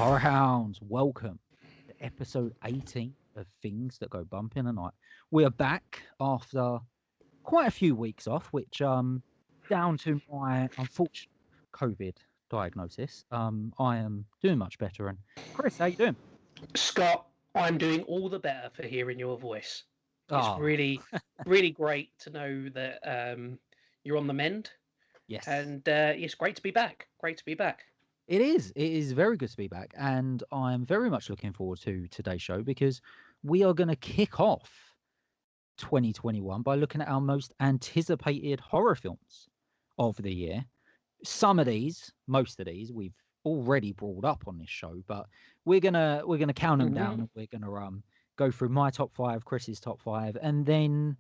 Horror Hounds, welcome to episode 18 of Things That Go Bump in the Night. We are back after quite a few weeks off, which down to my unfortunate COVID diagnosis, I am doing much better. And Chris, how you doing? Scott, I'm doing all the better for hearing your voice. It's Oh, really great to know that you're on the mend, yes. and it's great to be back. Great to be back. It is. It is very good to be back. And I'm very much looking forward to today's show because we are going to kick off 2021 by looking at our most anticipated horror films of the year. Some of these, most of these, we've already brought up on this show, but we're gonna count them down, and we're gonna go through my top five, Chris's top five, and then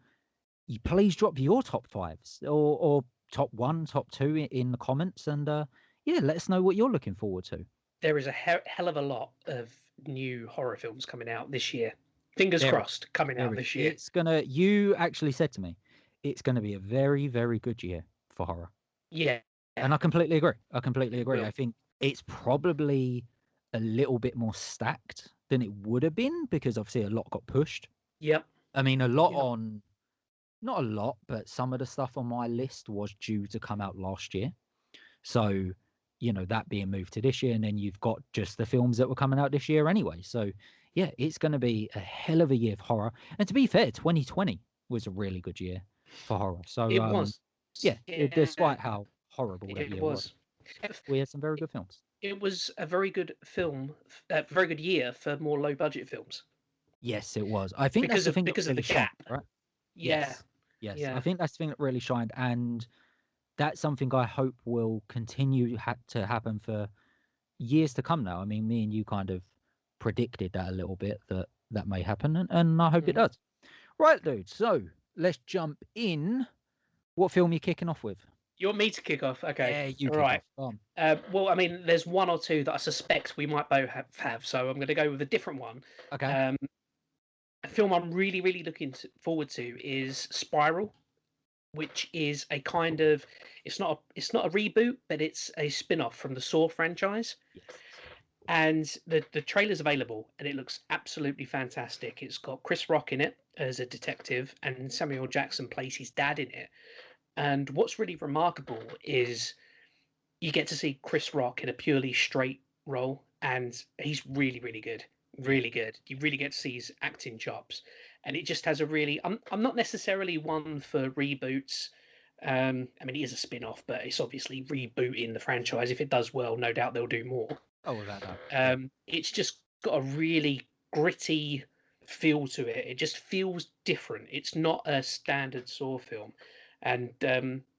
you please drop your top fives or top one, top two in the comments, and yeah, let us know what you're looking forward to. There is a hell of a lot of new horror films coming out this year. Fingers There, crossed, coming there out is. this year. It's gonna. You actually said to me, it's gonna be a very, very good year for horror. Yeah, And I completely agree. I completely it agree. will. I think it's probably a little bit more stacked than it would have been because obviously a lot got pushed. Yep. I mean, a lot Yep. on, not a lot, but some of the stuff on my list was due to come out last year. So, that being moved to this year, and then you've got just the films that were coming out this year anyway. So, yeah, it's going to be a hell of a year for horror. And to be fair, 2020 was a really good year for horror. So, It was. yeah, Yeah, despite how horrible that it year was, was. we had some very good films. It was a very good film, a very good year for more low budget films Yes, it was. I think that's the thing that because of really the shined, gap. right? Yeah, Yes, yes. I yeah. think that's the thing that really shined, and that's something I hope will continue to happen for years to come now. I mean, me and you kind of predicted that a little bit that may happen, and I hope it Mhm. does. Right, dude. So let's jump in. What film are you kicking off with? You want me to kick off? Okay. Yeah, you All kick right. off. Go on. Well, I mean, there's one or two that I suspect we might both have, so I'm going to go with a different one. Okay. Um, a film I'm really looking forward to is Spiral, which is a kind of it's not a reboot, but it's a spin-off from the Saw franchise. Yes. And the trailer's available, and it looks absolutely fantastic. It's got Chris Rock in it as a detective, and Samuel Jackson plays his dad in it. And what's really remarkable is you get to see Chris Rock in a purely straight role, and he's really good, Yeah. really good. You really get to see his acting chops, and it just has a really. I'm not necessarily one for reboots. I mean, it is a spin-off, but it's obviously rebooting the franchise. If it does well, no doubt they'll do more. Oh, without doubt. Yeah. It's just got a really gritty feel to it. It just feels different. It's not a standard Saw film, and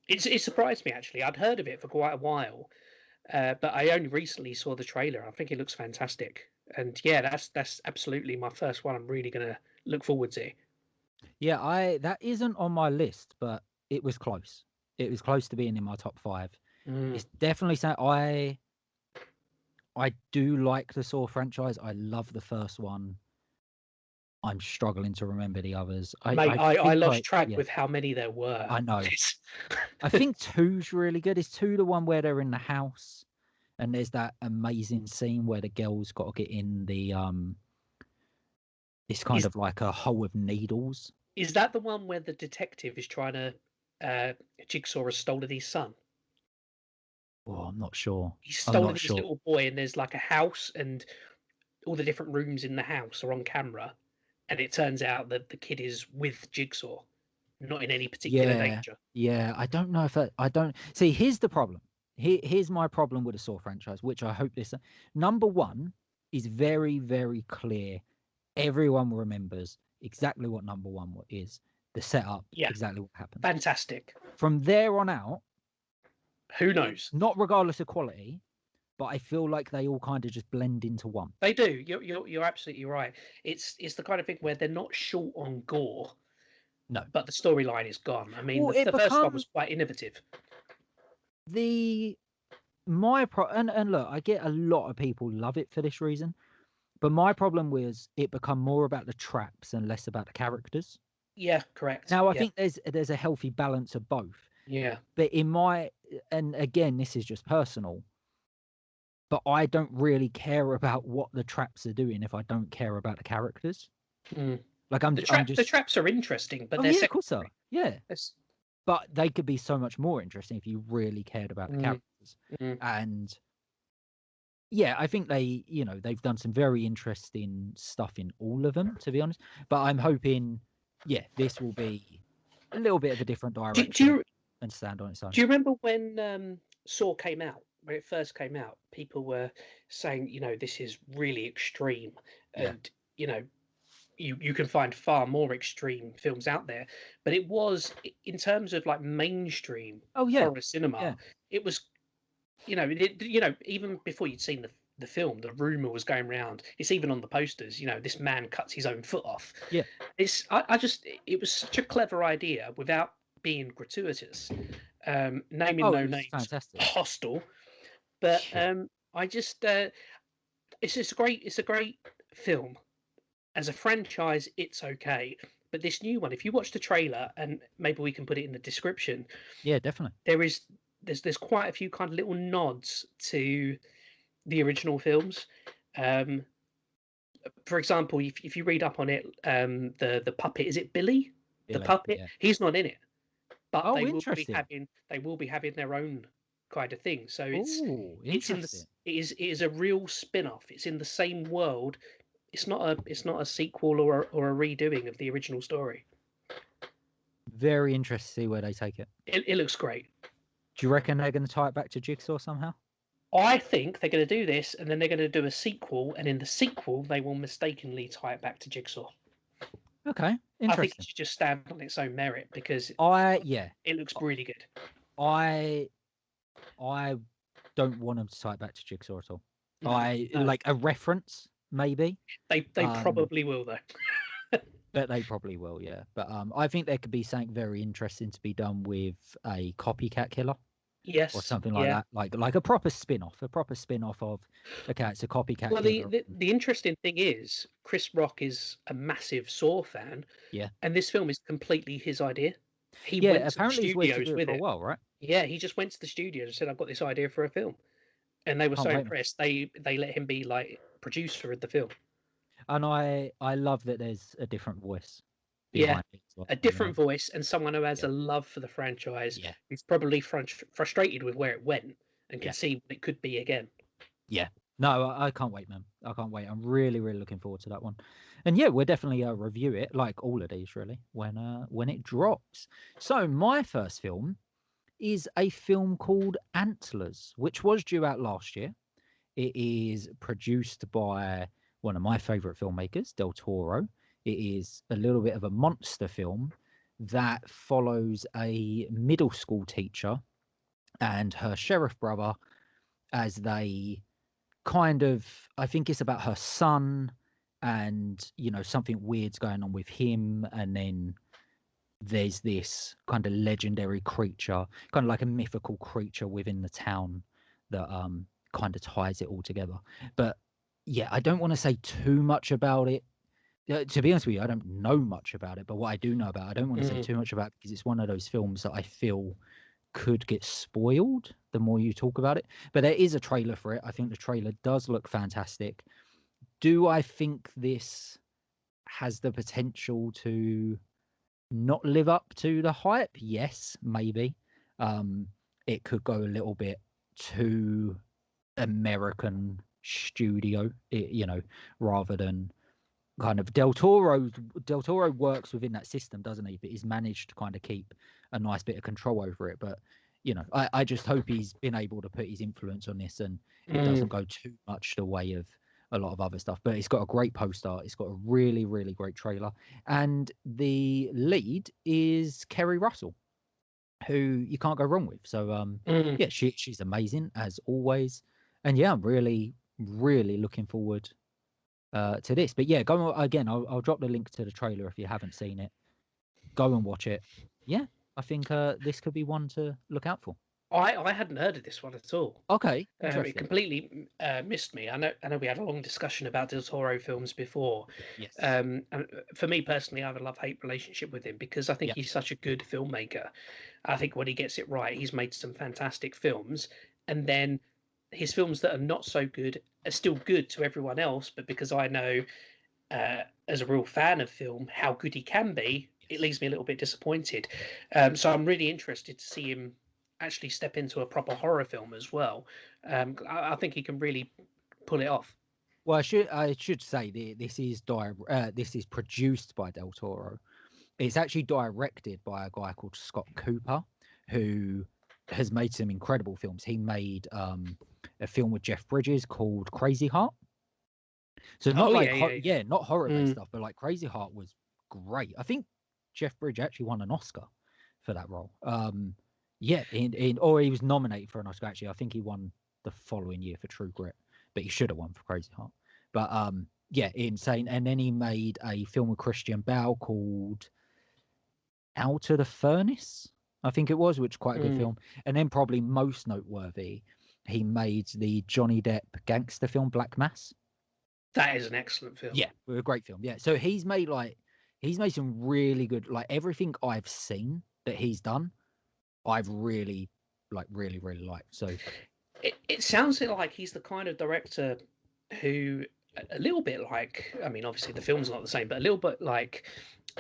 it surprised me actually. I'd heard of it for quite a while, but I only recently saw the trailer. I think it looks fantastic, and yeah, that's absolutely my first one. I'm really gonna look forward to. Yeah, that isn't on my list, but it was close. It was close to being in my top five. Mm. It's definitely something I do like the Saw franchise. I love the first one. I'm struggling to remember the others. Mate, I I think lost track yeah, with how many there were. I know. I think two's really good. Is two the one where they're in the house and there's that amazing scene where the girl's got to get in the it's kind is of like a hole of needles. is that the one where the detective is trying to Jigsaw has stolen his son? Oh, I'm not sure. He's I'm stolen not his sure. little boy, and there's like a house, and all the different rooms in the house are on camera, and it turns out that the kid is with Jigsaw, not in any particular Yeah, danger. yeah. I don't know if I don't see. Here's the problem. Here's my problem with the Saw franchise, which I hope this number one is very, very clear. Everyone remembers exactly what number one is, the setup, Yeah, exactly what happens. fantastic. From there on out, Who knows? not regardless of quality, but I feel like they all kind of just blend into one. They do. You're absolutely right. It's the kind of thing where they're not short on gore, No. but the storyline is gone. I mean, Well, it the first one becomes was quite innovative. the and look, I get a lot of people love it for this reason, but my problem was it become more about the traps and less about the characters. Yeah, correct. Now I Yeah, think there's a healthy balance of both. yeah. But and again, this is just personal, but I don't really care about what the traps are doing if I don't care about the characters. Mm. Like I'm The just traps are interesting, but oh they're yeah, of course so. secondary. Yeah. That's, But they could be so much more interesting if you really cared about the mm, characters. mm. And yeah, I think they've done some very interesting stuff in all of them, to be honest. But I'm hoping, yeah, this will be a little bit of a different Do, do direction you and stand on its do own. you remember when Saw came out? When it first came out, people were saying, this is really extreme, Yeah. and you can find far more extreme films out there. But it was, in terms of like mainstream Oh yeah. horror cinema, Yeah. it was, even before you'd seen the film, the rumor was going around. It's even on the posters. This man cuts his own foot off. Yeah. I just, it was such a clever idea without being gratuitous. Naming Oh, no it was names, fantastic. Hostel. But Yeah. I just, it's a great film. As a franchise, it's okay. But this new one, if you watch the trailer, and maybe we can put it in the description, Yeah, definitely. there is there's quite a few kind of little nods to the original films. Um, for example, if you read up on it, the puppet, is it Billy? The Billy. puppet, Yeah. he's not in it, but Oh, interesting. they will be having their own kind of thing. So Oh, it's in interesting. this it is a real spin-off. It's in the same world. It's not a sequel or a redoing of the original story. Very interested to see where they take it. It looks great. Do you reckon they're going to tie it back to Jigsaw somehow? I think they're going to do this, and then they're going to do a sequel, and in the sequel, they will mistakenly tie it back to Jigsaw. Okay, I think it interesting. should just stand on its own merit because Yeah, it looks really good. I I don't want them to tie it back to Jigsaw at all. No, I no, like a reference, maybe. they Um, probably will though. but they probably will, yeah. But I think there could be something very interesting to be done with a copycat killer or Yes, something like yeah. that. Like a proper spin-off of okay, it's a copycat Well, killer. the interesting thing is Chris Rock is a massive Saw fan, Yeah. and this film is completely his idea. He Yeah, went to the apparently he's wanted to studios do it with for a it. while, right? Yeah, he just went to the studios and said, "I've got this idea for a film," and they were Can't so wait. impressed. They let him be like producer of the film. And I love that there's a different voice Yeah, behind it as well, a you know? different voice and someone who has Yeah. a love for the franchise, Yeah. who's probably frustrated with where it went and can Yeah. see what it could be again. Yeah. No, I can't wait, man. I can't wait. I'm really, really looking forward to that one. And yeah, we'll definitely review it, like all of these really, when it drops. So my first film is a film called Antlers, which was due out last year. It is produced by one of my favorite filmmakers, Del Toro. It is a little bit of a monster film that follows a middle school teacher and her sheriff brother as they kind of, I think it's about her son and something weird's going on with him, and then there's this kind of legendary creature, kind of like a mythical creature within the town that kind of ties it all together. But yeah, I don't want to say too much about it. To be honest with you, I don't know much about it, but what I do know about it, I don't want to say Mm, too much about it because it's one of those films that I feel could get spoiled the more you talk about it. But there is a trailer for it. I think the trailer does look fantastic. Do I think this has the potential to not live up to the hype? Yes, maybe. Um, it could go a little bit too American studio, rather than kind of Del Toro. Del Toro works within that system, doesn't he? But he's managed to kind of keep a nice bit of control over it. But I just hope he's been able to put his influence on this, and it doesn't mm. go too much the way of a lot of other stuff. But it's got a great poster. It's got a really, really great trailer, and the lead is Kerry Russell, who you can't go wrong with. So Mm. yeah, she's amazing as always, and yeah, I'm really, really looking forward to this. But yeah, go again. I'll drop the link to the trailer if you haven't seen it. Go and watch it. Yeah, I think this could be one to look out for. I hadn't heard of this one at all. Okay, It interesting. completely missed me. I know we had a long discussion about Del Toro films before. Yes. And for me personally, I have a love-hate relationship with him because I think Yeah. he's such a good filmmaker. I think when he gets it right, he's made some fantastic films. And then his films that are not so good are still good to everyone else, but because I know, as a real fan of film, how good he can be, it leaves me a little bit disappointed. So I'm really interested to see him actually step into a proper horror film as well. I think he can really pull it off. Well, I should say this is produced by Del Toro. It's actually directed by a guy called Scott Cooper, who has made some incredible films. He made a film with Jeff Bridges called Crazy Heart. So not Oh like yeah, yeah, yeah. not horror based Mm, stuff, but like Crazy Heart was great. I think Jeff Bridge actually won an Oscar for that role. Yeah, or he was nominated for an Oscar. Actually, I think he won the following year for True Grit, but he should have won for Crazy Heart. But yeah, insane. And then he made a film with Christian Bale called Out of the Furnace, I think it was, which is quite a good mm. film. And then probably most noteworthy, he made the Johnny Depp gangster film Black Mass. That is an excellent film. Yeah, a great film. Yeah, so he's made some really good, like everything I've seen that he's done, I've really liked. So It sounds like he's the kind of director who, a little bit like, I mean, obviously the film's not the same, but a little bit like,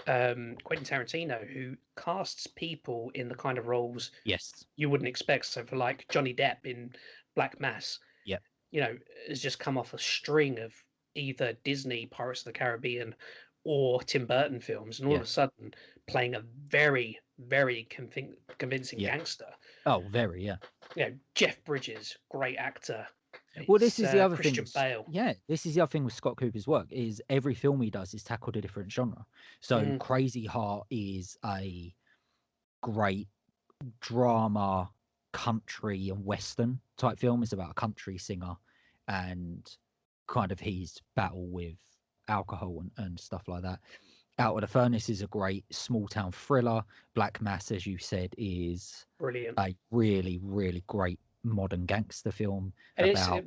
Quentin Tarantino, who casts people in the kind of roles yes, you wouldn't expect. So for like Johnny Depp in Black Mass, yeah, has just come off a string of either Disney Pirates of the Caribbean or Tim Burton films, and all of yeah, a sudden playing a very, very convincing yeah. gangster. Oh, very, yeah. Jeff Bridges, great actor. Well, this It's is the other thing. Christian Bale. Yeah, this is the other thing with Scott Cooper's work is every film he does is tackled a different genre. So Mm, Crazy Heart is a great drama, country and western type film. It's about a country singer and kind of his battle with alcohol and stuff like that. Out of the Furnace is a great small town thriller. Black Mass, as you said, is brilliant. a really great modern gangster film And it's about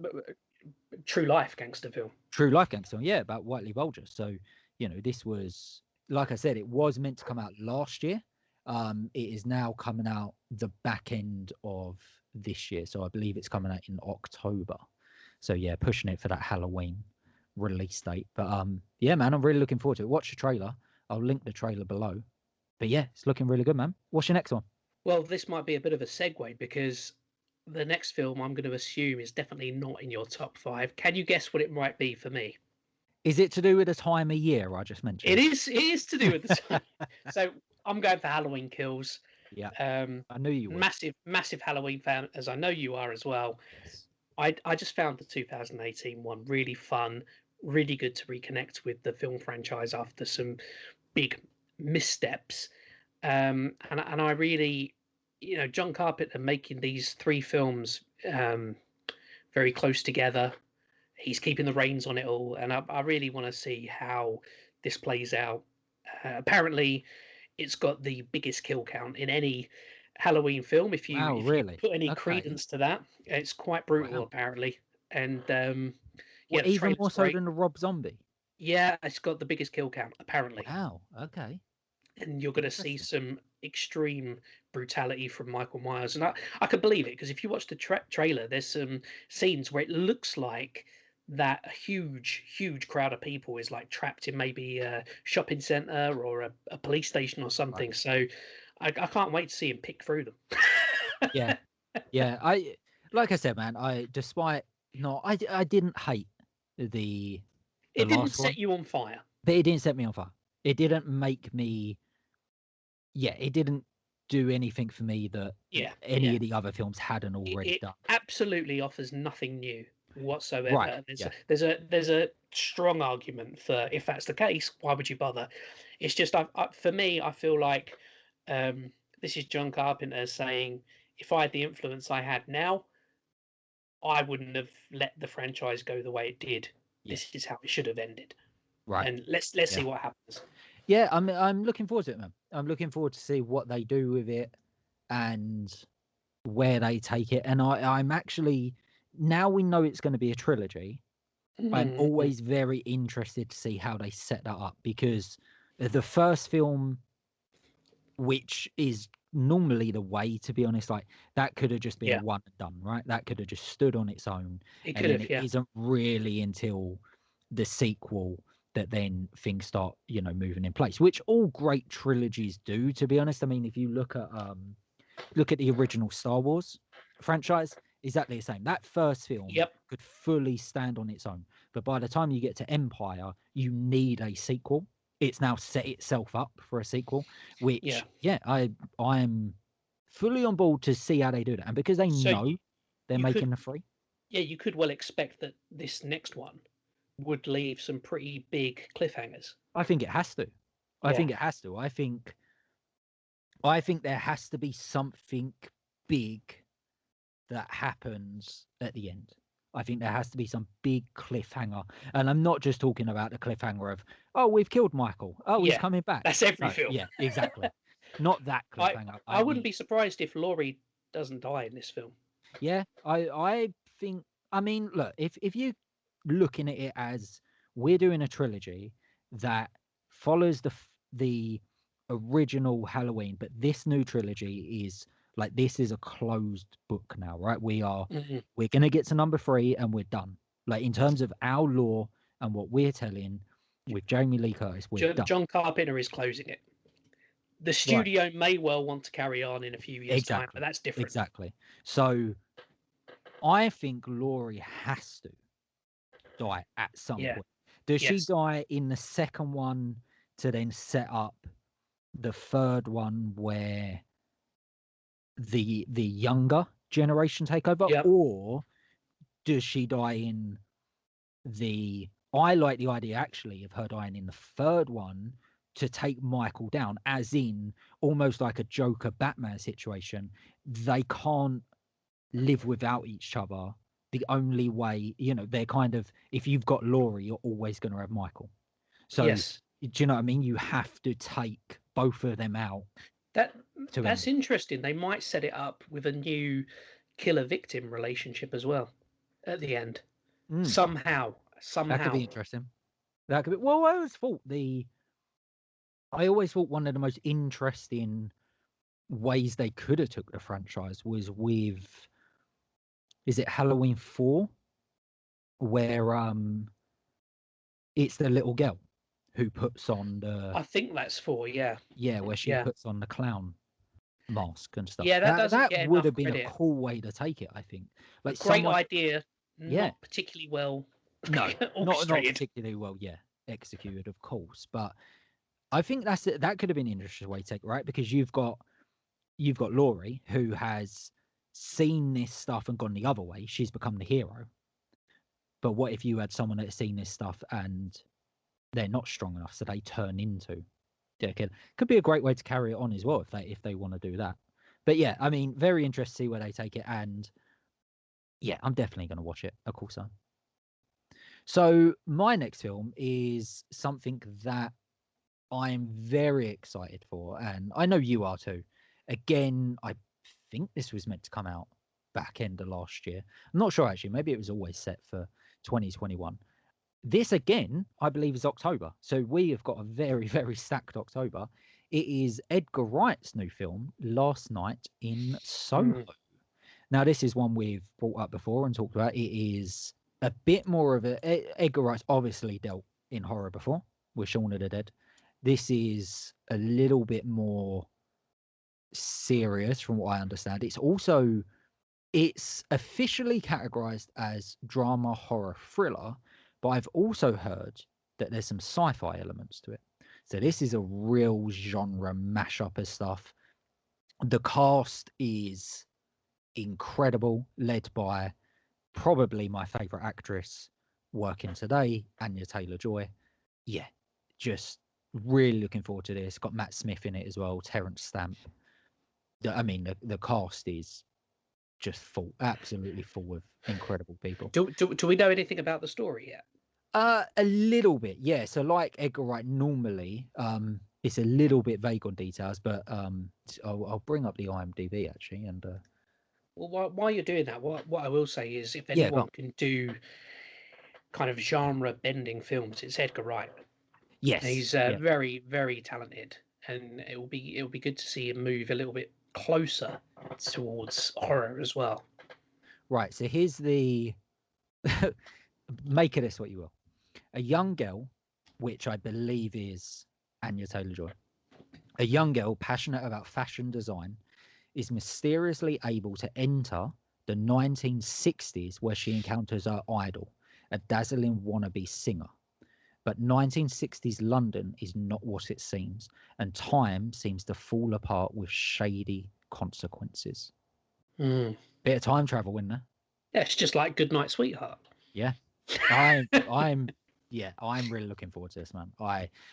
true life gangster film. true life gangster. Yeah, about Whiteley Bulger. So, this was, like I said, it was meant to come out last year. It is now coming out the back end of this year. So I believe it's coming out in October. So yeah, pushing it for that Halloween release date. But yeah, man, I'm really looking forward to it. Watch the trailer. I'll link the trailer below. But yeah, it's looking really good, man. What's your next one? Well, this might be a bit of a segue because the next film I'm going to assume is definitely not in your top five. Can you guess what it might be for me? Is it to do with the time of year I just It mentioned? is. It is to do with the time. So I'm going for Halloween Kills. Yeah, Um, I knew you would. massive Halloween fan, as I know you are as well. Yes. I just found the 2018 one really fun, really good to reconnect with the film franchise after some big missteps. And I really, John Carpenter making these three films, very close together. He's keeping the reins on it all, and I really want to see how this plays out. Apparently, it's got the biggest kill count in any Halloween film. Wow, If you really? put any Okay. credence to that, it's quite brutal Wow. apparently. And Well, yeah, the even trailer's more so great. than the Rob Zombie. Yeah, it's got the biggest kill count apparently, Wow. Okay. and you're going to see Interesting. some extreme brutality from Michael Myers. And I could believe it because if you watch the trailer, there's some scenes where it looks like that a huge crowd of people is like trapped in maybe a shopping center or a police station or Right. something. So I can't wait to see him pick through them. Yeah. Yeah. Like I said, man, despite not, I didn't hate the It didn't last set one, you on fire. but it didn't set me on fire. It didn't make me, yeah, it didn't do anything for me that Yeah, any yeah. of the other films hadn't already It done. absolutely offers nothing new whatsoever. Right. And Yeah. there's a strong argument for if that's the case, why would you bother? It's just for me, I feel like, this is John Carpenter saying, if I had the influence I had now, I wouldn't have let the franchise go the way it did. Yeah. This is how it should have ended. Right. And let's Yeah. see what happens. Yeah. I'm looking forward to it, man. I'm looking forward to see what they do with it and where they take it. And I'm actually, now we know it's going to be a trilogy. I'm Mhm. always very interested to see how they set that up because the first film, which is normally the way, to be honest. Like, that could have just been a Yeah, one and done, right? That could have just stood on its own, it and could then have. it Yeah. isn't really until the sequel that then things start, moving in place, which all great trilogies do, to be honest. I mean, if you look at the original Star Wars franchise, exactly the same. That first film Yep. could fully stand on its own, but by the time you get to Empire, you need a sequel. It's now set itself up for a sequel, Yeah. which, yeah, I'm fully on board to see how they do that, and because they So know they're you making could, the free. yeah, you could well expect that this next one would leave some pretty big cliffhangers. I think it has to. I Yeah. think it has to. I think there has to be something big that happens at the end. I think there has to be some big cliffhanger. And I'm not just talking about the cliffhanger of, oh, we've killed Michael. Oh, he's Yeah. coming back. That's every No, film. yeah, exactly. Not that I cliffhanger. I I wouldn't mean, be surprised if Laurie doesn't die in this film. yeah, I think, I mean, look, if you looking at it as we're doing a trilogy that follows the original Halloween, but this new trilogy is like, this is a closed book now, right? Mhm. We're gonna get to number 3 and we're done. Like, in terms of our lore and what we're telling with Jamie Lee Curtis, we're done. John Carpenter is closing it. The Right. studio may well want to carry on in a few years' time, but Exactly. that's different. Exactly. So I think Laurie has to die at some Yeah. point. Does she Yes. die in the second one to then set up the third one where the younger generation take over, Yep. or does she die in the? I like the idea actually of her dying in the third one to take Michael down, as in almost like a Joker Batman situation. They can't live without each other. The only way, they're kind of, if you've got Laurie, you're always going to have Michael. So, Yes. do you know what I mean? You have to take both of them out That to end that's it. interesting. They might set it up with a new killer victim relationship as well at the end. Mm, Somehow. that could be Somehow. interesting. That could be. Well, I always thought one of the most interesting ways they could have took the franchise was with, is it Halloween 4, where it's the little girl who puts on I think that's 4, yeah. where she Yeah. puts on the clown mask and stuff. Yeah, that doesn't That get would enough have been a credit. cool way to take it, I think. A Like, great someone, idea, yeah, not particularly well no, not orchestrated. particularly well, yeah, executed, of course. But I think that could have been an interesting way to take it, right? Because you've got Laurie, who has seen this stuff and gone the other way. She's become the hero. But what if you had someone that's seen this stuff and they're not strong enough, so they turn into the kid? Could be a great way to carry it on as well if they want to do that. But yeah, I mean, very interested to see where they take it, and yeah, I'm definitely going to watch it. Of course, I am. So my next film is something that I'm very excited for, and I know you are too. Again, I think this was meant to come out back end of last year. I'm not sure actually. Maybe it was always set for 2021. This again, I believe, is October. So we have got a very, very stacked October. It is Edgar Wright's new film, Last Night in Soho. Mm. Now, this is one we've brought up before and talked about. It is a bit more of Edgar Wright's obviously dealt in horror before with Shaun of the Dead. This is a little bit more serious from what I understand. It's officially categorized as drama horror thriller, but I've also heard that there's some sci-fi elements to it. So this is a real genre mashup of stuff. The cast is incredible, led by probably my favorite actress working today, Anya Taylor-Joy. Yeah, just really looking forward to this. Got Matt Smith in it as well, Terrence Stamp. I mean, the cast is just absolutely full of incredible people. Do we know anything about the story yet? A little bit, yeah. So like Edgar Wright, normally, it's a little bit vague on details, but I'll bring up the IMDb actually, and Well, while you're doing that, what I will say is, if yeah, go on. anyone can do kind of genre bending films, it's Edgar Wright. Yes, He's yeah, very, very talented, and it will be good to see him move a little bit closer towards horror as well. Right. So here's the make of this what you will. A young girl, which I believe is Anya Taylor-Joy, a young girl passionate about fashion design, is mysteriously able to enter the 1960s where she encounters her idol, a dazzling wannabe singer. But 1960s London is not what it seems, and time seems to fall apart with shady consequences. Mm. Bit of time travel in there. Yeah, it's just like Goodnight Sweetheart. Yeah. I'm really looking forward to this, man.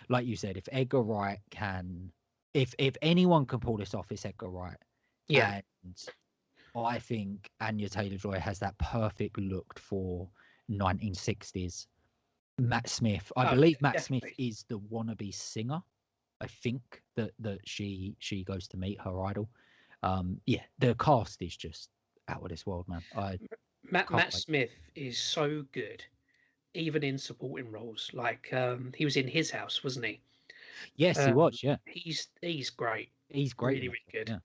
Like you said, if Edgar Wright can if anyone can pull this off, it's Edgar Wright. Yeah. And I think Anya Taylor-Joy has that perfect look for 1960s. Matt Smith, I believe Matt Smith definitely. is the wannabe singer. I think that she goes to meet her idol. Yeah, the cast is just out of this world, man. I can't Matt wait. Smith is so good, even in supporting roles. Like he was in His House, wasn't he? Yes, he was. Yeah, He's great. he's great Really, in that. really good. Yeah,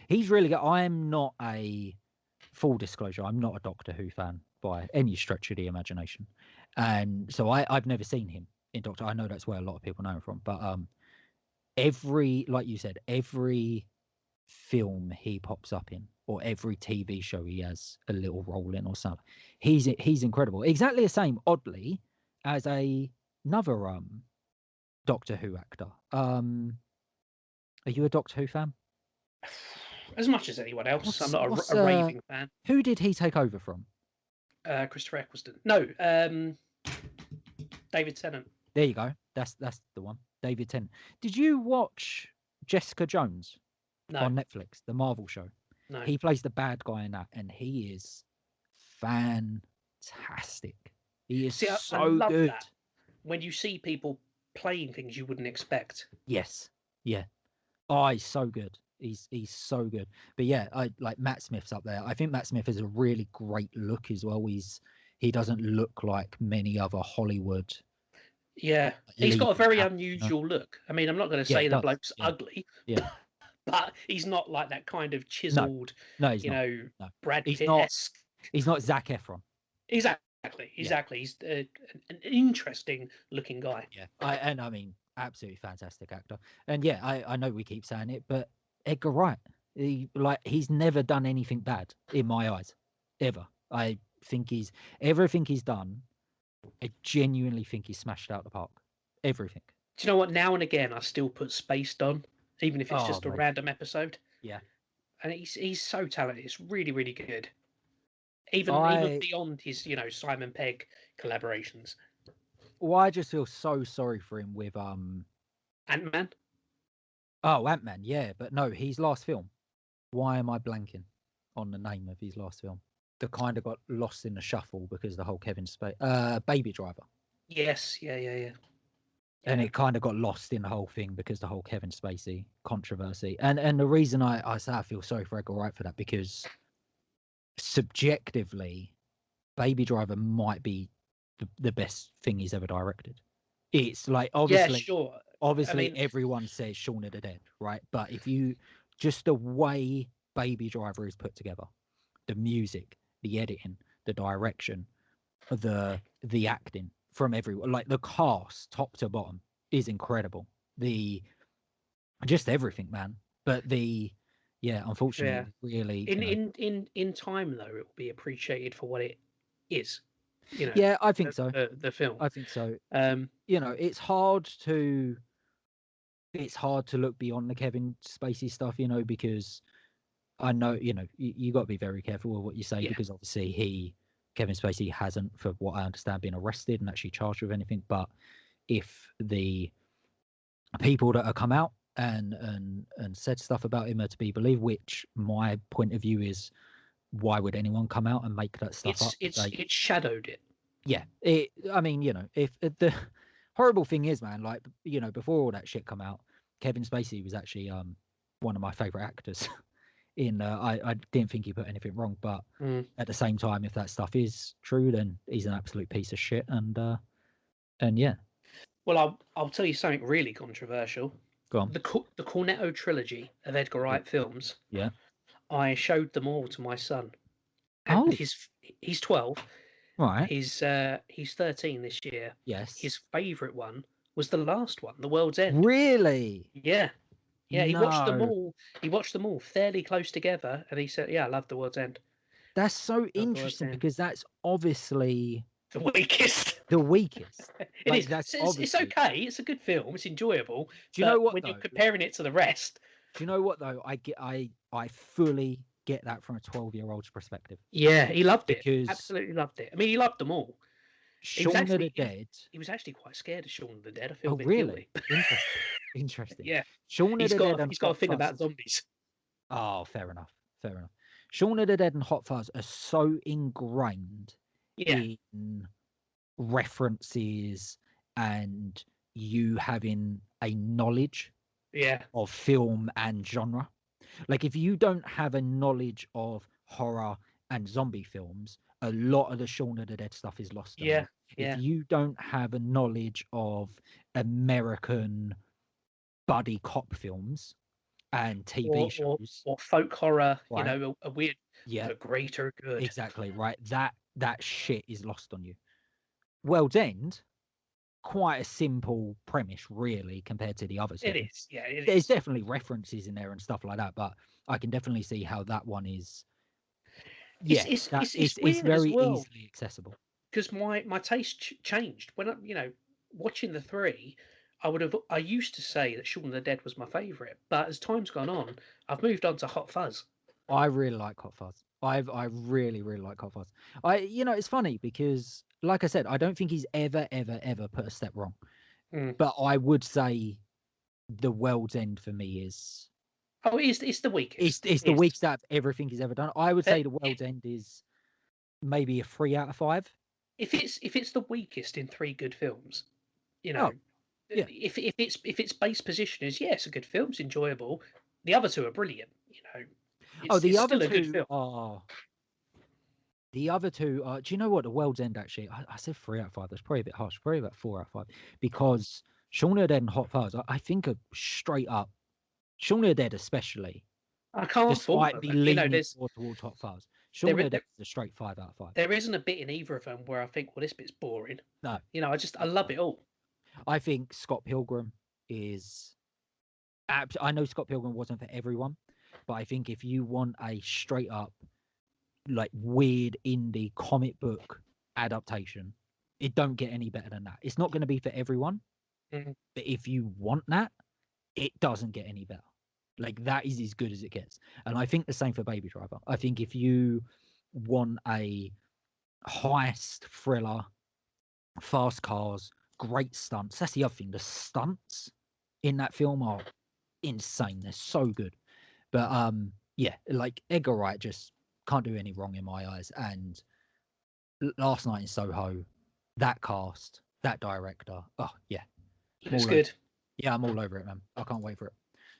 he's really good. I am not a full disclosure. I'm not a Doctor Who fan by any stretch of the imagination, and so I've never seen him in Doctor. I know that's where a lot of people know him from, but every like you said, every film he pops up in, or every TV show he has a little role in, or something, he's incredible. Exactly the same, oddly, as another Doctor Who actor. Are you a Doctor Who fan? As much as anyone else, I'm not What's a raving fan. who did he take over from? Christopher Eccleston. No, David Tennant. There you go. That's the one. David Tennant. Did you watch Jessica Jones No, on Netflix, the Marvel show? no. He plays the bad guy in that, and he is fantastic. He is See, I so love good. that when you see people playing things you wouldn't expect. Yes. Yeah. Oh, he's so good. He's so good. But yeah, I like Matt Smith's up there. I think Matt Smith has a really great look as well. He doesn't look like many other Hollywood Yeah, he's got a leading very actors, you know? unusual look. I mean, I'm not going to Yeah, say he the does. bloke's Yeah. ugly, Yeah. but he's not like that kind of No. chiseled, No, he's not. No. Brad He's not Pitt-esque. he's not Zac Efron. Exactly, Yeah. exactly. He's an interesting looking guy. Yeah. I mean, absolutely fantastic actor. And yeah, I know we keep saying it, but Edgar Wright, he's never done anything bad in my eyes. Ever. I think everything he's done, I genuinely think he's smashed out the park. Everything. Do you know what? Now and again, I still put Spaced on, even if it's Oh, just a mate. random episode. Yeah. And he's so talented. It's really, really good. Even I beyond his Simon Pegg collaborations. I just feel so sorry for him with Ant-Man. Ant-Man, yeah, but no, his last film. Why am I blanking on the name of his last film? That kind of got lost in the shuffle because the whole Kevin Spacey, Baby Driver. Yes, yeah. And it kind of got lost in the whole thing because the whole Kevin Spacey controversy. And the reason I say I feel sorry for Edgar Wright for that, because subjectively, Baby Driver might be the best thing he's ever directed. It's like Yeah, obviously sure. I obviously mean, everyone says Shaun of the Dead, right? But if you just the way Baby Driver is put together, the music, the editing, the direction, the acting from everyone, like the cast, top to bottom, is incredible. The just everything, man. But unfortunately, yeah. really, In time though, it will be appreciated for what it is. yeah, I think so. The film. I think so. Um, It's hard to look beyond the Kevin Spacey stuff, because I know, you got to be very careful with what you say, yeah. because obviously Kevin Spacey hasn't, for what I understand, been arrested and actually charged with anything. But if the people that have come out and said stuff about him are to be believed, which my point of view is, why would anyone come out and make that stuff up? It's shadowed it. Yeah, I mean, if the horrible thing is, man, like, before all that shit come out, Kevin Spacey was actually one of my favorite actors. I didn't think he put anything wrong, but at the same time, if that stuff is true, then he's an absolute piece of shit. And yeah. Well, I'll tell you something really controversial. Go on. the Cornetto trilogy of Edgar Wright films. Yeah. I showed them all to my son, and Oh, he's 12. right. He's 13 this year. Yes. His favourite one was the last one, The World's End. Really? Yeah, yeah. He watched them No. all. He watched them all fairly close together, and he said, "Yeah, I love The World's End. That's so Love The World's interesting End." because that's obviously The weakest. the weakest. It Like is. that's It's obviously. okay. It's a good film. It's enjoyable. Do you know But what when you're though? comparing it to the rest, Do you know what though? I fully get that from a 12-year-old's perspective yeah, he loved it. because Absolutely loved it. I mean, he loved them all. He was Shaun of the actually he was, Dead. he was actually quite scared of Shaun of the Dead. I feel a Oh, bit really? guilty. Interesting. Interesting. Yeah, Shaun of the Dead and he's got a Hot thing Fuzz. about zombies. Oh, fair enough. Fair enough. Shaun of the Dead and Hot Fuzz are so ingrained Yeah, in references and you having a knowledge yeah, of film and genre. Like, if you don't have a knowledge of horror and zombie films, a lot of the Shaun of the Dead stuff is lost on yeah, you. If yeah. you don't have a knowledge of American buddy cop films and TV shows, Or folk horror. You right? know, a weird, Yeah, the greater good. exactly, right. That shit is lost on you. World's End, quite a simple premise, really, compared to the other It two. is. Yeah, it There's is. definitely references in there and stuff like that, but I can definitely see how that one is. It's Yeah, it's that it's, it's it's weird as very well easily accessible. because my taste changed when watching the three. I used to say that Shaun of the Dead was my favourite, but as time's gone on, I've moved on to Hot Fuzz. I really like Hot Fuzz. I really really like Hot Fuzz. It's funny because, like I said, I don't think he's ever put a step wrong. Mm. But I would say the World's End for me is Oh, it's the weakest. it's the It's weakest out of everything he's ever done. I would say that the World's End is maybe a 3 out of 5. if it's the weakest in three good films, you Oh know, yeah. if its base position is yeah, it's a good film, it's enjoyable. The other two are brilliant. Oh, It's still a good film. the other two are. Do you know what, the World's End actually? I said 3 out of 5. That's probably a bit harsh. Probably about 4 out of 5 because Shaun of the Dead and Hot Fuzz. I think are straight up. Shaun of the Dead especially, I can't fault despite them. me You know, leaning more towards Hot Fuzz. Shaun there, of the Dead there is a straight 5 out of 5. there isn't a bit in either of them where I think, well, this bit's boring. No, I love it all. I think Scott Pilgrim is. I know Scott Pilgrim wasn't for everyone, but I think if you want a straight up like weird indie comic book adaptation, it don't get any better than that. It's not going to be for everyone, Mhm. but if you want that, it doesn't get any better. Like, that is as good as it gets. And I think the same for Baby Driver. I think if you want a heist thriller, fast cars, great stunts, that's the other thing. The stunts in that film are insane. They're so good. But yeah, like Edgar Wright just can't do any wrong in my eyes. And Last Night in Soho, that cast, that director, oh yeah, I'm Looks all over. good. Yeah, I'm all over it, man. I can't wait for it.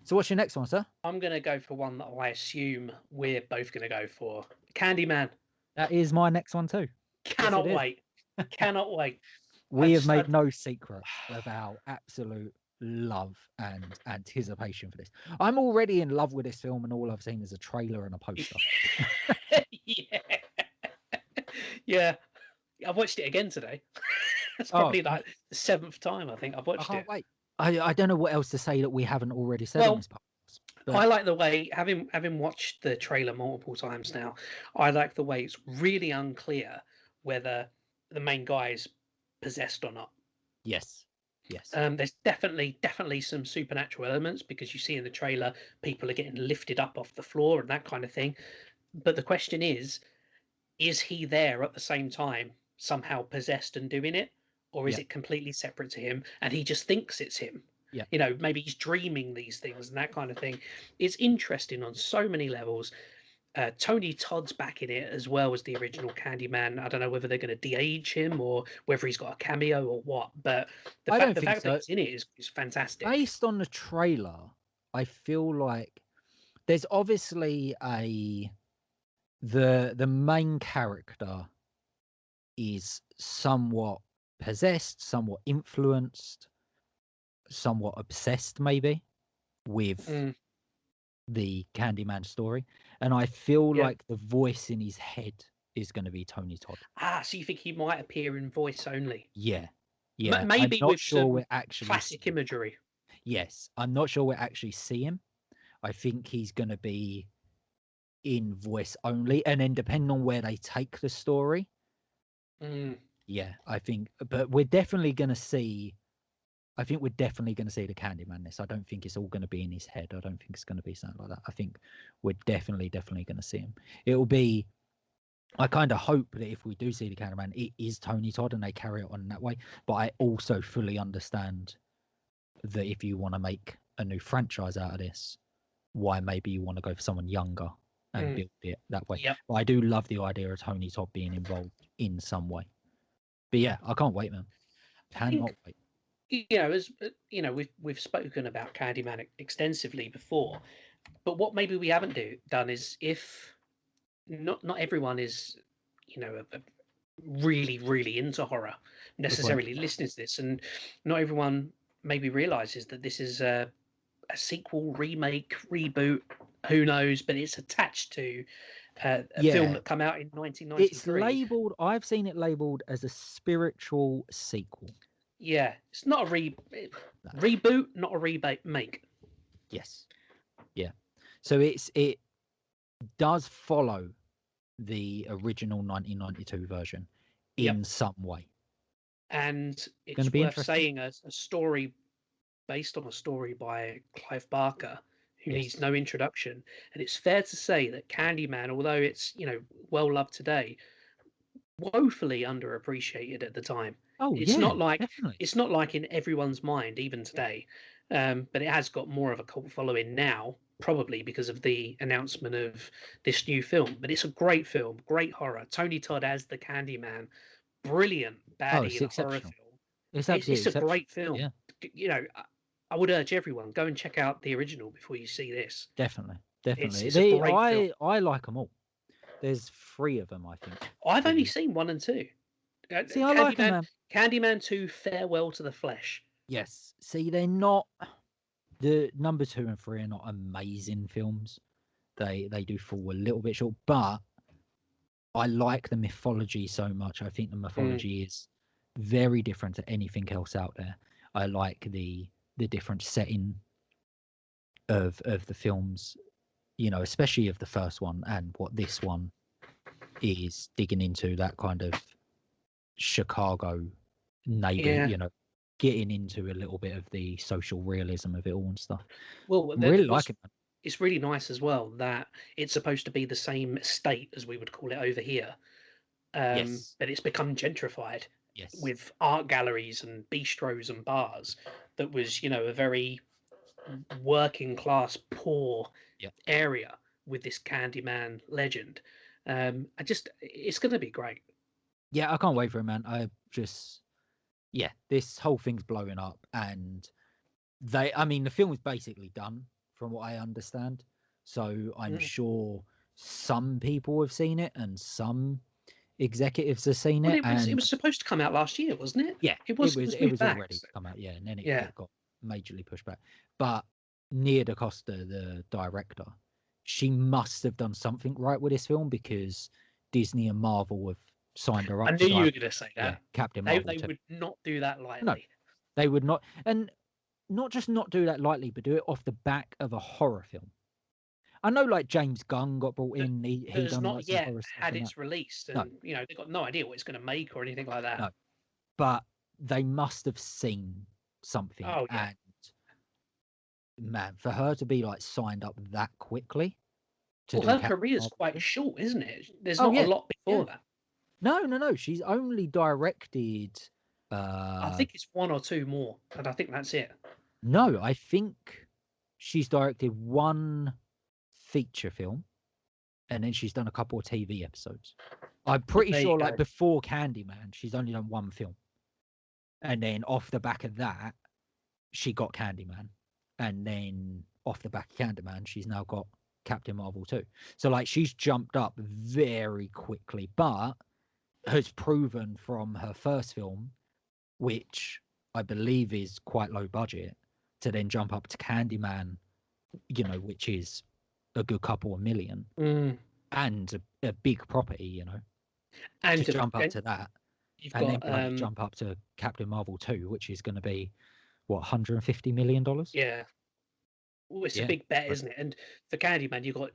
So what's your next one, sir? I'm gonna go for one that I assume we're both gonna go for. Candyman. That is my next one too. Yes, it Cannot is. wait. Cannot wait. I We have just I, made no secret of our absolute love and anticipation for this. I'm already in love with this film, and all I've seen is a trailer and a poster. yeah. Yeah. I watched it again today. It's Oh, probably like the seventh time I think I've I watched can't it. wait. I don't know what else to say that we haven't already said on Well, this podcast. I But like the way having watched the trailer multiple times now. I like the way it's really unclear whether the main guy is possessed or not. yes, yes, There's definitely some supernatural elements because you see in the trailer people are getting lifted up off the floor and that kind of thing. But the question is he there at the same time, somehow possessed and doing it? Or is yeah, it completely separate to him and he just thinks it's him? yeah. Maybe he's dreaming these things and that kind of thing. It's interesting on so many levels. Tony Todd's back in it as well as the original Candyman. I don't know whether they're going to de-age him or whether he's got a cameo or what, but I don't the think fact that so. he's in it is fantastic. Based on the trailer, I feel like there's obviously the main character is somewhat possessed, somewhat influenced, somewhat obsessed, maybe. with Mm. the Candyman story, and I feel Yeah. like the voice in his head is going to be Tony Todd. So you think he might appear in voice only? Yeah, yeah. I'm Maybe not with sure some we're actually classic imagery. yes, I'm not sure we'll actually see him. I think he's going to be in voice only, and then depending on where they take the story, Mm. yeah, I think. But we're definitely going to see. I think we're definitely going to see the Candyman. This. I don't think it's all going to be in his head. I don't think it's going to be something like that. I think we're definitely going to see him. It'll be. I kind of hope that if we do see the Candyman, it is Tony Todd and they carry it on in that way. But I also fully understand that if you want to make a new franchise out of this, why maybe you want to go for someone younger and Mm. build it that way. Yep. But I do love the idea of Tony Todd being involved in some way. But yeah, I can't wait, man. I Cannot think, wait. as we've spoken about Candyman extensively before, but what maybe we haven't done is, if not everyone is, really into horror Good point. necessarily listening to this, and not everyone maybe realizes that this is a sequel, remake, reboot, who knows, but it's attached to a film Yeah, that come out in it's 1993. labeled. I've seen it labeled as a spiritual sequel. Yeah, it's not a No. reboot, not a remake. Yes. Yeah. So it does follow the original 1992 version Yep. in some way. And Going to it's be worth interesting. saying, a story based on a story by Clive Barker, who needs Yes. no introduction. And it's fair to say that Candyman, although it's well loved today, woefully underappreciated at the time. Oh It's yeah, not like definitely. it's not like in everyone's mind even today, but it has got more of a cult following now, probably because of the announcement of this new film. But it's a great film, great horror. Tony Todd as the Candyman, brilliant Oh, baddie it's in a horror exceptional. film. It's absolutely It's a exceptional. great film. Yeah, I would urge everyone, go and check out the original before you see this. definitely, It's definitely. it's a They, great film. I like them all. There's three of them, I think. I've only The seen 1 and 2. see, I like them, man. Candyman 2, Farewell to the Flesh. Yes. See, they're not the number two and three are not amazing films. They do fall a little bit short, but I like the mythology so much. I think the Mm. mythology is very different to anything else out there. I like the different setting of the films, especially of the first one and what this one is digging into, that kind of Chicago neighbor, Yeah. getting into a little bit of the social realism of it all and stuff. Well, I'm really liking it. it's really nice as well that it's supposed to be the same estate as we would call it over here, Yes. but it's become gentrified Yes. with art galleries and bistros and bars. That was, a very working class, poor Yeah. area with this Candyman legend. It's going to be great. Yeah, I can't wait for it, man. Yeah, this whole thing's blowing up, and I mean, the film is basically done from what I understand. So I'm Mm. sure some people have seen it and some executives have seen Well, it. it And was supposed to come out last year, wasn't it? yeah, It was it moved was all back. ready to So, come out. Yeah, and then yeah. it got majorly pushed back. But Nia DaCosta, the director, she must have done something right with this film because Disney and Marvel have signed her I up knew to you were direct. going to say Yeah, that. Captain They Marvel too. would not do that No, lightly. they would not, and not just not do that lightly, but do it off the back of a horror film. I know, like James Gunn got brought That in. He that has done like not some yet horror stuff had and that. its release, No, and they've got no idea what it's going to make or anything like that. no, but they must have seen something. Oh yeah. And man, for her to be like signed up that quickly to Well, do her Captain career's Marvel quite 2. short, isn't it? There's Oh not a yeah, lot yeah. before that. No, no, no. She's only directed. I think it's one or two more, and I think that's it. No, I think she's directed one feature film, and then she's done a couple of TV episodes. I'm Well, pretty there you sure, like go. before Candyman, she's only done one film, and then off the back of that, she got Candyman, and then off the back of Candyman, she's now got Captain Marvel too. So like she's jumped up very quickly, but has proven from her first film, which I believe is quite low budget, to then jump up to Candyman which is a good couple of million Mm. and a big property, to And, jump up and to that, you've and then got bloody jump up to Captain Marvel 2, which is going to be what, $150 million. yeah, well, it's a Yeah. big bet, But, isn't it? And for Candyman, you've got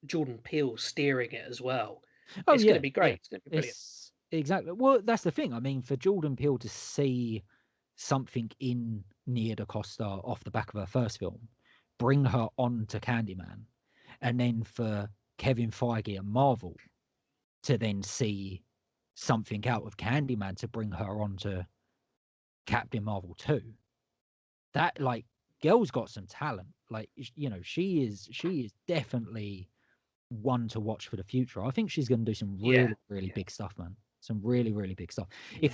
Jordan Peele steering it as well. oh It's going to yeah, be yeah. great. It's going to be brilliant. It's exactly, well, that's the thing. I mean, for Jordan Peele to see something in Nia DaCosta off the back of her first film, bring her on to Candyman, and then for Kevin Feige and Marvel to then see something out of Candyman to bring her on to Captain Marvel 2. That, like, girl's got some talent. Like, she is definitely one to watch for the future. I think she's going to do some Yeah, really, really yeah, big stuff, man. Some really, really big stuff. yeah.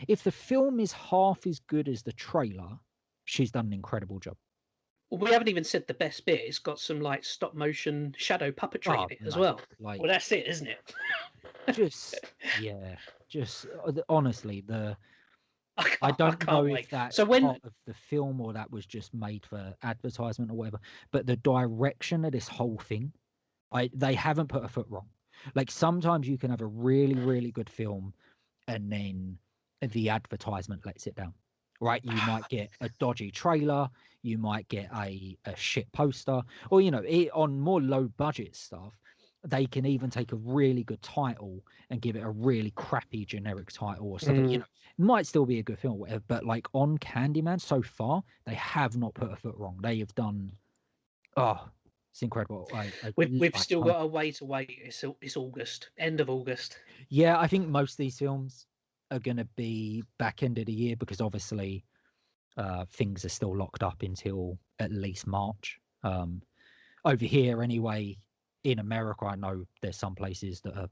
If the film is half as good as the trailer, she's done an incredible job. Well, we haven't even said the best bit. It's got some like stop motion shadow puppetry Oh, in it as mate, well. like, Well, that's it, isn't it? just, yeah, just honestly, I I can't, I don't know can't if wait. that's So when, part of the film or that was just made for advertisement or whatever, but the direction of this whole thing, they haven't put a foot wrong. Like, sometimes you can have a really, really good film and then the advertisement lets it down. Right? You might get a dodgy trailer, you might get a shit poster, or on more low budget stuff, they can even take a really good title and give it a really crappy generic title or stuff. mm, Might still be a good film, or whatever. But like on Candyman, so far they have not put a foot wrong. They have done. Oh, it's incredible. we've I still can't. got a way to wait. It's August, end of August. Yeah, I think most of these films are going to be back end of the year because obviously things are still locked up until at least March. Over here, anyway, in America, I know there's some places that are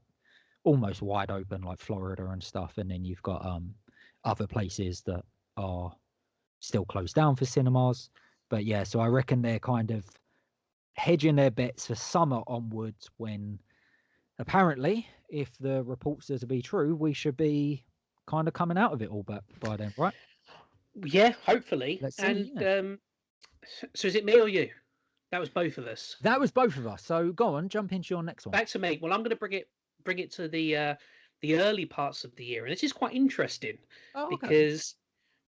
almost wide open, like Florida and stuff, and then you've got other places that are still closed down for cinemas. But yeah, so I reckon they're kind of hedging their bets for summer onwards when apparently, if the reports are to be true, we should be kind of coming out of it all but by then, right? Yeah, hopefully. Let's see. And Yeah. so is it me or you? That was both of us. That was both of us. So go on, jump into your next one. Back to me. Well, I'm going to bring it to the early parts of the year, and this is quite interesting Oh, okay. because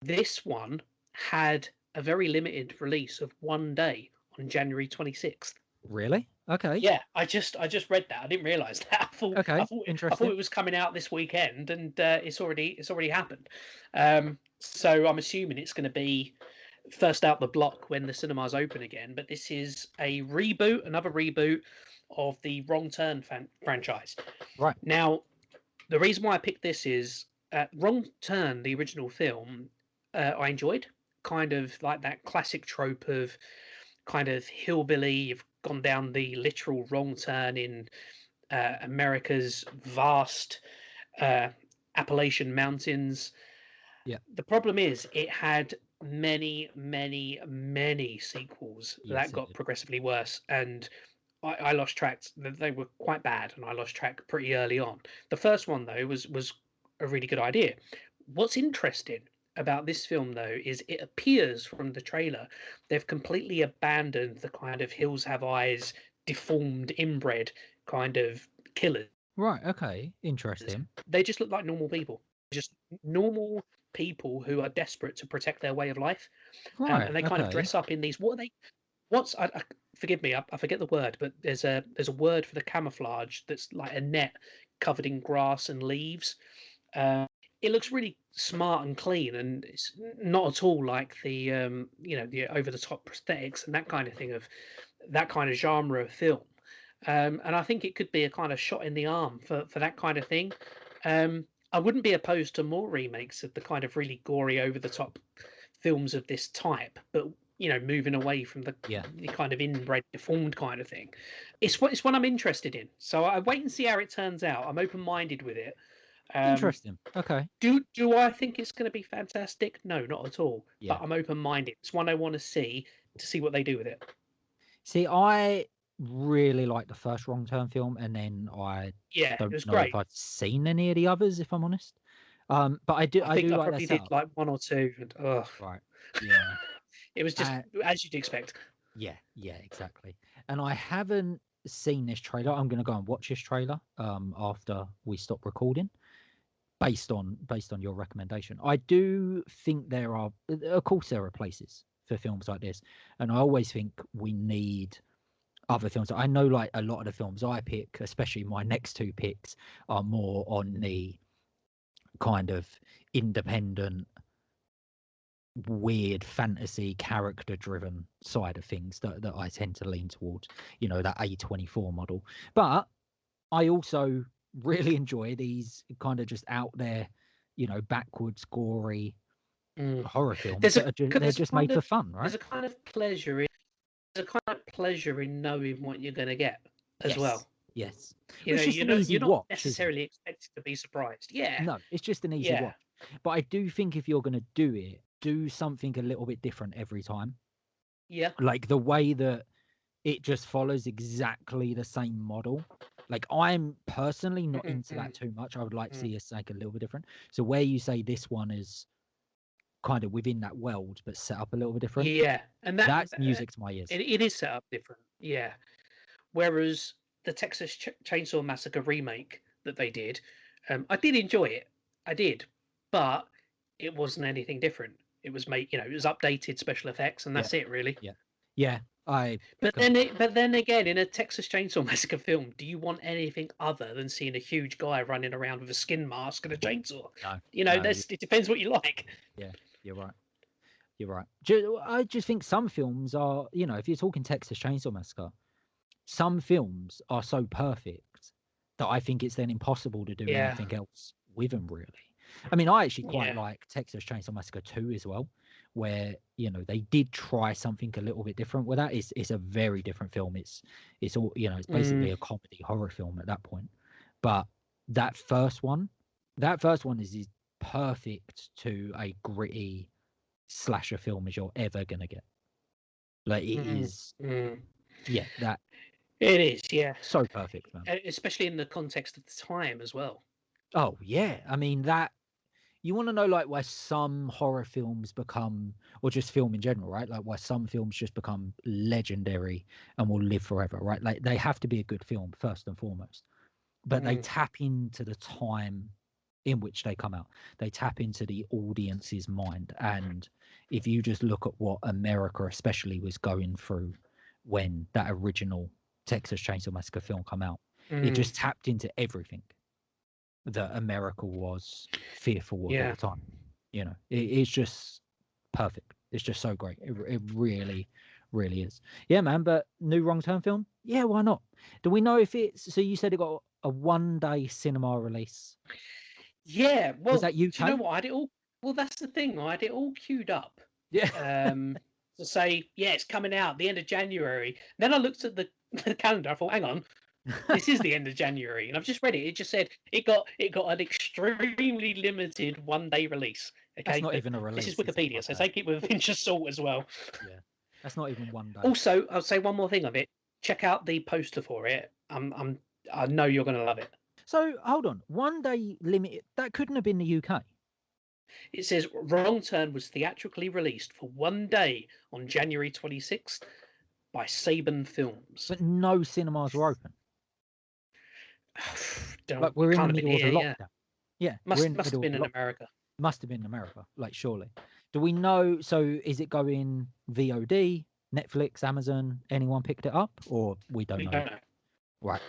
this one had a very limited release of one day on January 26th. Really? Okay. Yeah, I just read that. I didn't realize that. Okay. I thought Interesting. it was coming out this weekend, and it's already happened. So I'm assuming it's going to be first out the block when the cinemas open again. But this is a reboot, another reboot of the Wrong Turn franchise. Right. Now, the reason why I picked this is Wrong Turn, the original film, I enjoyed. Kind of like that classic trope of kind of hillbilly. You've gone down the literal wrong turn in America's vast uh, Appalachian Mountains. Yeah. The problem is, it had many, many, many sequels that Yes, it got did. progressively worse, and I lost track. They were quite bad, and I lost track pretty early on. The first one though was a really good idea. What's interesting about this film though is it appears from the trailer they've completely abandoned the kind of hills have eyes, deformed, inbred kind of killers. Right. Okay. Interesting. They just look like normal people, just normal people who are desperate to protect their way of life, Right. and they kind of Okay. dress up in these. What are they? What's forgive me, I forget the word, but there's a word for the camouflage that's like a net covered in grass and leaves. Uh, it looks really smart and clean, and it's not at all like the over the top prosthetics and that kind of thing of that kind of genre of film. And I think it could be a kind of shot in the arm for that kind of thing. I wouldn't be opposed to more remakes of the kind of really gory, over the top films of this type, but moving away from Yeah. the kind of inbred, deformed kind of thing. It's what I'm interested in. So I wait and see how it turns out. I'm open minded with it. Um, Interesting. Okay. do I think it's going to be fantastic? No, not at all. Yeah. But I'm open minded. It's one I want to see what they do with it. See, I really like the first Wrong Turn film, and then I Yeah, it don't was know if great. I've seen any of the others, if I'm honest. But I do I I think do I like their probably did setup. like one or two, and Right. Yeah. it was just Uh, as you'd expect. Yeah, exactly. And I haven't seen this trailer. I'm going to go and watch this trailer after we stop recording, based on your recommendation. I do think there are, of course, there are places for films like this, and I always think we need other films. I know, like, a lot of the films I pick, especially my next two picks, are more on the kind of independent, weird fantasy character driven side of things that I tend to lean towards, that A24 model. But I also really enjoy these kind of just out there, backwards, gory Mm. horror films There's that a are they're there's a just made kind for of fun, right? there's a kind of pleasure in knowing what you're going to get as Yes, well. yes. You Well, know, it's just an easy you're not watch, isn't it? necessarily expected to be surprised. Yeah, No, it's just an easy yeah, watch. But I do think if you're going to do it, do something a little bit different every time. yeah. Like the way that it just follows exactly the same model. Like, I'm personally not Mm, into that mm, too much. I would like to mm. see us like a little bit different. So where you say this one is kind of within that world but set up a little bit different, Yeah, and that's music to my ears. it is set up different. Yeah, whereas the Texas Chainsaw Massacre remake that they did, I did enjoy it. I did, but it wasn't anything different. It was it was updated special effects, and Yeah, that's it really. yeah, yeah. I But then again, in a Texas Chainsaw Massacre film, do you want anything other than seeing a huge guy running around with a skin mask and a chainsaw? no, That's it depends what you like. yeah, you're right. You're right. I just think some films are, if you're talking Texas Chainsaw Massacre, some films are so perfect that I think it's then impossible to do Yeah, anything else with them, really. I mean, I actually quite yeah. like Texas Chainsaw Massacre 2 as well, where, they did try something a little bit different with that. It's a very different film. It's all, it's Mm, basically a comedy horror film at that point. But that first one, is perfect to a gritty slasher film as you're ever gonna get. Like, it mm, is, mm. yeah, that It is, yeah. so perfect, man. Especially in the context of the time as well. Oh yeah, I mean, that, you want to know, like, why some horror films become, or just film in general, right? Like, why some films just become legendary and will live forever, right? Like, they have to be a good film first and foremost, but they Mm, tap into the time in which they come out. They tap into the audience's mind, and if you just look at what America especially was going through when that original Texas Chainsaw Massacre film come out, it mm, just tapped into everything that America was fearful of at yeah. the time. It's just perfect. It's just so great. It really, really is. Yeah, man. But new Wrong Turn film? Yeah, why not? Do we know if it's, so you said it got a 1 day cinema release? Yeah, Was well, that do you know UK? what? I had it all. Well, that's the thing. I had it all queued up Yeah. um, to say, yeah, it's coming out the end of January. Then I looked at the calendar. I thought, hang on, this is the end of January, and I've just read it. It just said it got an extremely limited 1 day release. That's Okay, not but even a this is release. It's a Wikipedia, so 1 day. take it with a pinch of salt as well. Yeah. That's not even 1 day. Also, I'll say one more thing of it. Check out the poster for it. I know you're going to love it. So hold on. 1 day limit. That couldn't have been the UK. It says Wrong Turn was theatrically released for 1 day on January 26th by Saban Films. But no cinemas were open. Like, Don't we're in the can't have been middle of a here. Yeah, lockdown. Yeah, we're in the must have middle of been a in lockdown. America. Must have been in America, like, surely. Do we know? So is it going VOD, Netflix, Amazon? Anyone picked it up, or we don't We know don't yet? know. Right.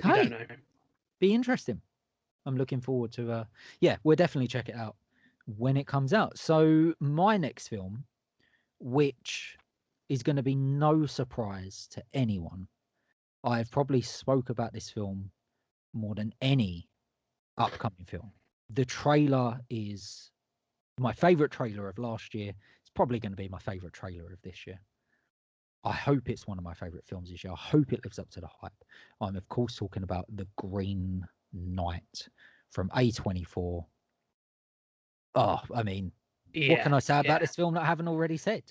We don't Okay. know. Be interesting. I'm looking forward to. Yeah, we'll definitely check it out when it comes out. So my next film, which is going to be no surprise to anyone, I've probably spoke about this film more than any upcoming film. The trailer is my favorite trailer of last year. It's probably going to be my favorite trailer of this year. I hope it's one of my favorite films this year. I hope it lives up to the hype. I'm, of course, talking about The Green Knight from A24. Oh, I mean, what Yeah, can I say about yeah, this film that I haven't already said?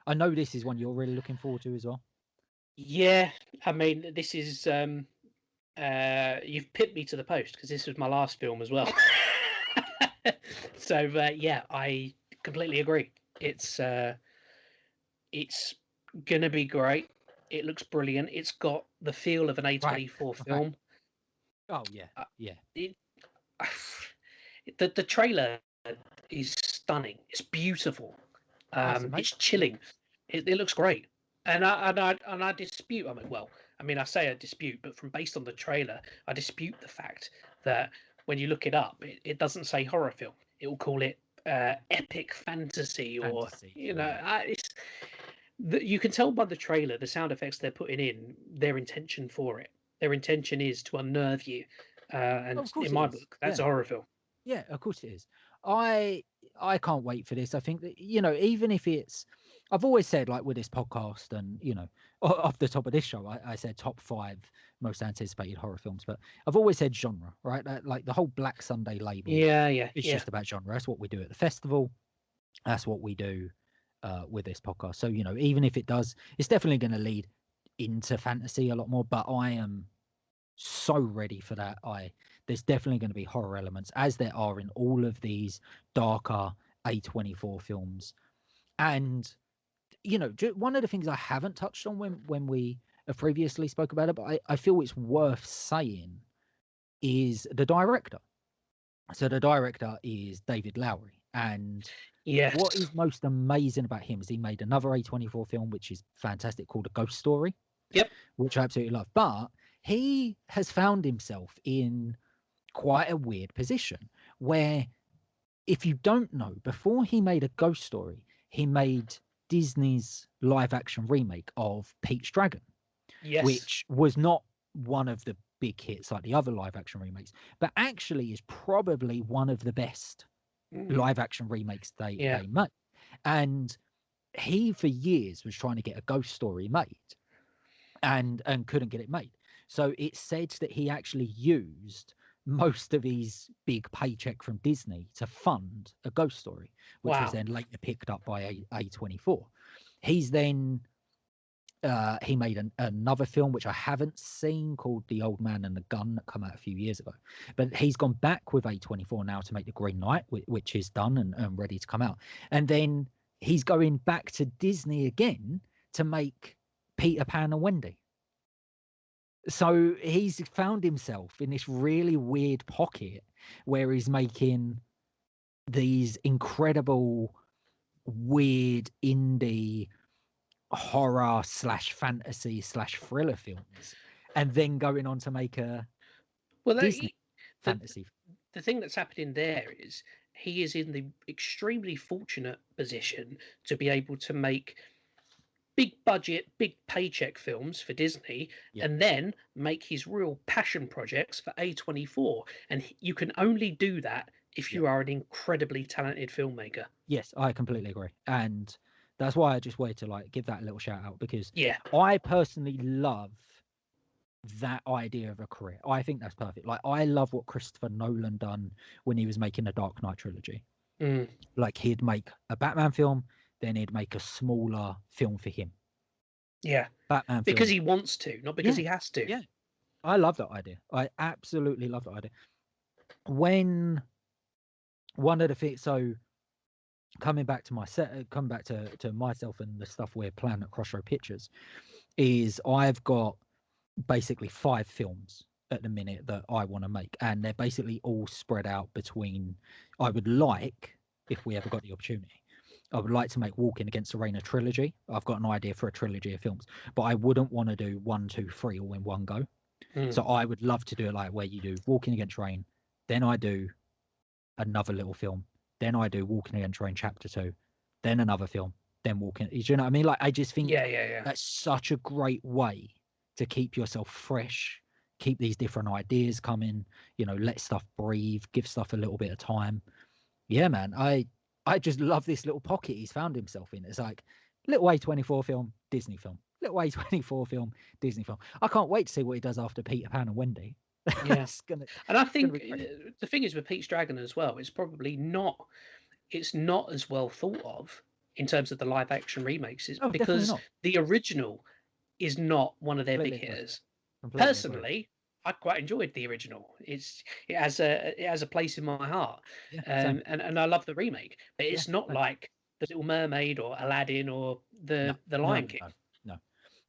I know this is one you're really looking forward to as well. yeah. I mean, this is you've pipped me to the post because this was my last film as well. So yeah, I completely agree. It's gonna be great. It looks brilliant. It's got the feel of an Right. A24 Right. film. Oh yeah. Uh, Yeah. It, the trailer is stunning. It's beautiful. Oh, it's It's amazing. Yeah. chilling. It looks great. And I dispute. I mean, I say I dispute, but from based on the trailer, I dispute the fact that when you look it up, it doesn't say horror film. It will call it epic fantasy, or Fantasy. Yeah. it's you can tell by the trailer, the sound effects they're putting in, their intention for it. Their intention is to unnerve you, Of and course in it my is. book, that's Yeah. a horror film. Yeah, of course it is. I I can't wait for this. I think that, even if it's, I've always said, like, with this podcast, and off the top of this show, I said top 5 most anticipated horror films, but I've always said genre, right? Like the whole Black Sunday label Yeah, yeah, is yeah, just about genre. That's what we do at the festival. That's what we do with this podcast. So, even if it's definitely going to lead into fantasy a lot more, but I am so ready for that. There's definitely going to be horror elements, as there are in all of these darker A24 films. And one of the things I haven't touched on when we have previously spoke about it, but I feel it's worth saying, is the director. So the director is David Lowery, and what yes, is most amazing about him is he made another A24 film, which is fantastic, called A Ghost Story, yep, which I absolutely love. But he has found himself in quite a weird position where, if you don't know, before he made A Ghost Story, he made Disney's live action remake of Pete's Dragon, yes, which was not one of the big hits like the other live action remakes, but actually is probably one of the best mm, live action remakes yeah. they made. And he for years was trying to get A Ghost Story made, and couldn't get it made. So it's said that he actually used most of his big paycheck from Disney to fund A Ghost Story, which was Wow. then later picked up by A24. He's then he made another film which I haven't seen, called The Old Man and the Gun, that came out a few years ago. But he's gone back with A24 now to make The Green Knight, which is done and ready to come out. And then he's going back to Disney again to make Peter Pan and Wendy. So he's found himself in this really weird pocket where he's making these incredible, weird indie horror slash fantasy slash thriller films, and then going on to make a Well, Disney the fantasy. the thing that's happening there is he is in the extremely fortunate position to be able to make big budget, big paycheck films for Disney, Yeah. and then make his real passion projects for A24. And you can only do that if Yeah. you are an incredibly talented filmmaker. Yes, I completely agree. And that's why I just wanted to, like, give that a little shout out, because Yeah. I personally love that idea of a career. I think that's perfect. Like, I love what Christopher Nolan done when he was making the Dark Knight trilogy. Mm, Like, he'd make a Batman film, then he'd make a smaller film for him. yeah. Batman Because film. he wants to, not because Yeah. he has to. Yeah. I love that idea. I absolutely love that idea. When one of the things, so coming back to coming back to myself and the stuff we're planning at Crossroad Pictures, is I've got basically 5 films at the minute that I want to make, and they're basically all spread out between. I would like, if we ever got the opportunity, I would like to make Walking Against the Rain a trilogy. I've got an idea for a trilogy of films, but I wouldn't want to do 1, 2, 3 all in one go. Mm, So I would love to do it like where you do Walking Against Rain, then I do another little film, then I do Walking Against Rain Chapter 2, then another film, then Walking. You know what I mean? Like, I just think yeah, yeah, yeah. that's such a great way to keep yourself fresh, keep these different ideas coming. Let stuff breathe, give stuff a little bit of time. Yeah, man. I just love this little pocket he's found himself in. It's like little A24 film, Disney film. Little A24 film, Disney film. I can't wait to see what he does after Peter Pan and Wendy. Yeah. it's gonna And I it's gonna think be great. the thing is with Pete's Dragon as well, it's probably not it's not as well thought of in terms of the live action remakes, is Oh, definitely because not. the original is not one of their big Completely agree. hitters. Completely agree. Personally, I quite enjoyed the original. It has a place in my heart, Yeah, same. and I love the remake. But Yeah, it's not same. like the Little Mermaid or Aladdin or No, the no, Lion no, King. no,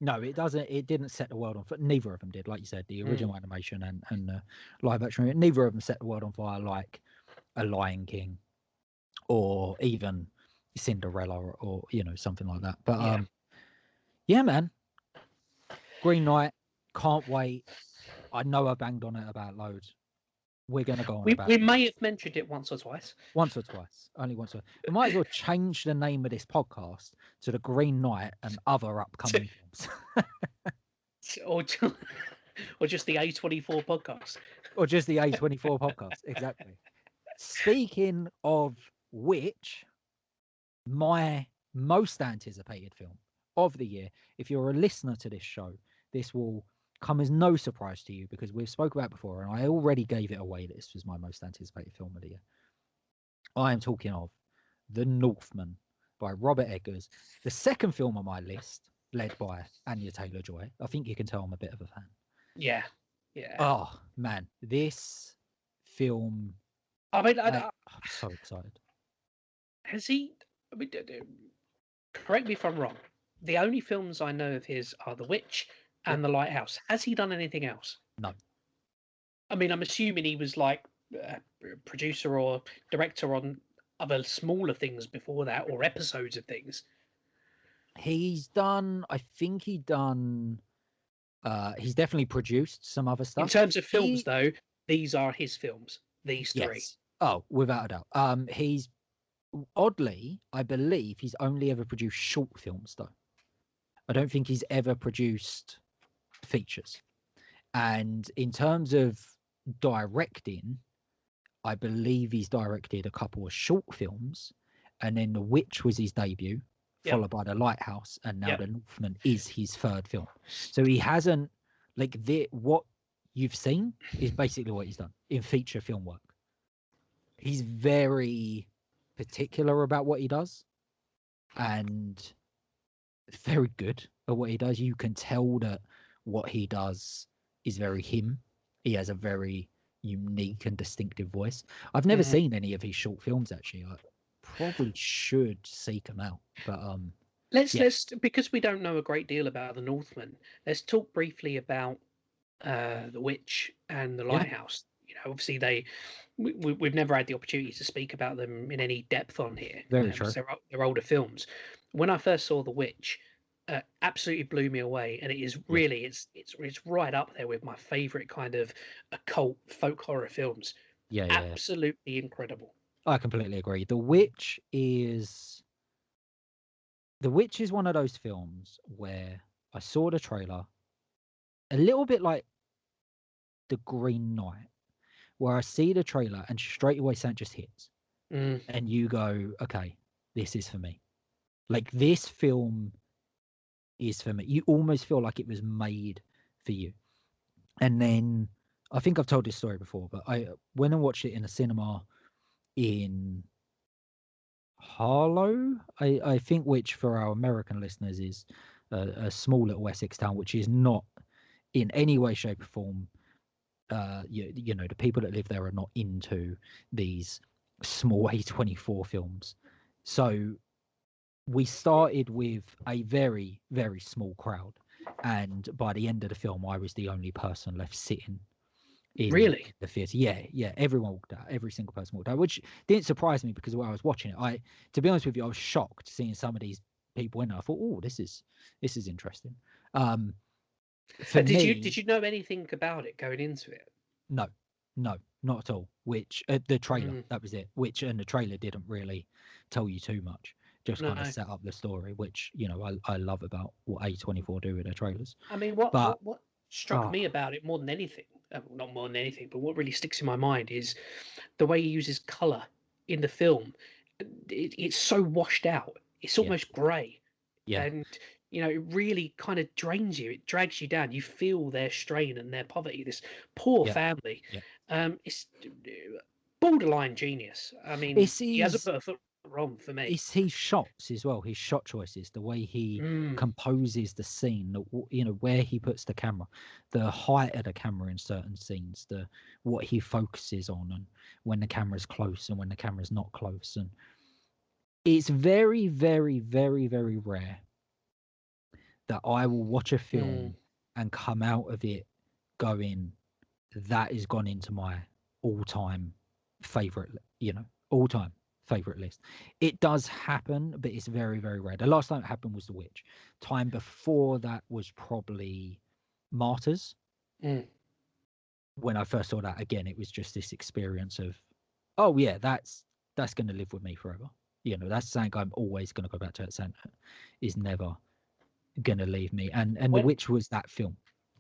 no, no. It doesn't. It didn't set the world on fire. Neither of them did. Like you said, the Mm, original animation and live action. Neither of them set the world on fire like a Lion King or even Cinderella or something like that. But yeah. yeah, man, Green Knight. Can't wait. I know I banged on it about loads. We're gonna go on about We it may have mentioned it once or twice. once or twice, only once. We might as well change the name of this podcast to the Green Knight and other upcoming films, or ju- or just the A24 podcast. or just the A24 podcast. Exactly. Speaking of which, my most anticipated film of the year. If you're a listener to this show, this will come as no surprise to you because we've spoke about it before, and I already gave it away that this was my most anticipated film of the year. I am talking of The Northman by Robert Eggers, the second film on my list, led by Anya Taylor-Joy. I think you can tell I'm a bit of a fan. Yeah, yeah. Oh man, this film, I mean, I'm so excited. has he? I mean, correct me if I'm wrong. The only films I know of his are The Witch Yep. and The Lighthouse. Has he done anything else? No, I mean, I'm assuming he was like a producer or director on other smaller things before that, or episodes of things. he's done. I think he's definitely produced some other In stuff. terms of films, He though, these are his films. These three. Yes. Oh, without a doubt. He's oddly, I believe he's only ever produced short films though. I don't think he's ever produced features. And in terms of directing, I believe he's directed a couple of short films, and then The Witch was his debut, Yep. followed by The Lighthouse, and now Yep. The Northman is his third film. So he hasn't what you've seen is basically what he's done in feature film work. He's very particular about what he does and very good at what he does. You can tell that what he does is very him. He has a very unique and distinctive voice. I've never Mhm. seen any of his short films actually. I probably should seek them out. But yeah, Let's because we don't know a great deal about the Northman. Let's talk briefly about the Witch and the yeah, Lighthouse. You know, obviously we've never had the opportunity to speak about them in any depth on here very because true. they're older films. When I first saw The Witch, absolutely blew me away, and it is Yeah, really it's right up there with my favourite kind of occult folk horror films. yeah, yeah. Absolutely incredible. I completely agree. The Witch is one of those films where I saw the trailer a little bit like The Green Knight, where I see the trailer and straight away something just hits, Mm, and you go, okay, this is for me. Like this film is for me. You almost feel like it was made for you. And then I think I've told this story before, but I went and watched it in a cinema in Harlow, I think, which for our American listeners is a small little Essex town, which is not in any way, shape, or form. The people that live there are not into these small A24 films. So we started with a very, very small crowd. And by the end of the film, I was the only person left sitting in really? the theatre. Yeah, yeah. Everyone walked out. Every single person walked out, which didn't surprise me because while I was watching it, to be honest with you, I was shocked seeing some of these people in there. I thought, oh, this is interesting. Um, for Did me, you know anything about it going into it? no, no, not at all. Which the trailer, Mm, that was it. Which and the trailer didn't really tell you too much. Just kind of no. set up the story, which I love about what A24 do with their trailers. I mean, But what struck oh me about it more than anything, not more than anything, but what really sticks in my mind is the way he uses color in the film. It's so washed out. It's yeah, almost grey, yeah, and it really kind of drains you. It drags you down. You feel their strain and their poverty. This poor yeah, family. yeah. It's borderline genius. I mean, It's he hasn't his put a foot wrong for me. it's his shots as well, his shot choices, the way he Mm, composes the scene, where he puts the camera, the height of the camera in certain scenes, the what he focuses on, and when the camera's close and when the camera's not close, and it's very, very, very, very rare. that I will watch a Mm. film and come out of it going, that has gone into my all-time favorite, all-time favorite list. It does happen, but it's very, very rare. The last time it happened was The Witch. Time before that was probably Martyrs. Mm. When I first saw that, again, it was just this experience of, oh yeah, that's going to live with me forever. That's something I'm always going to go back to. That something is never going to leave me. And The When Witch was that film.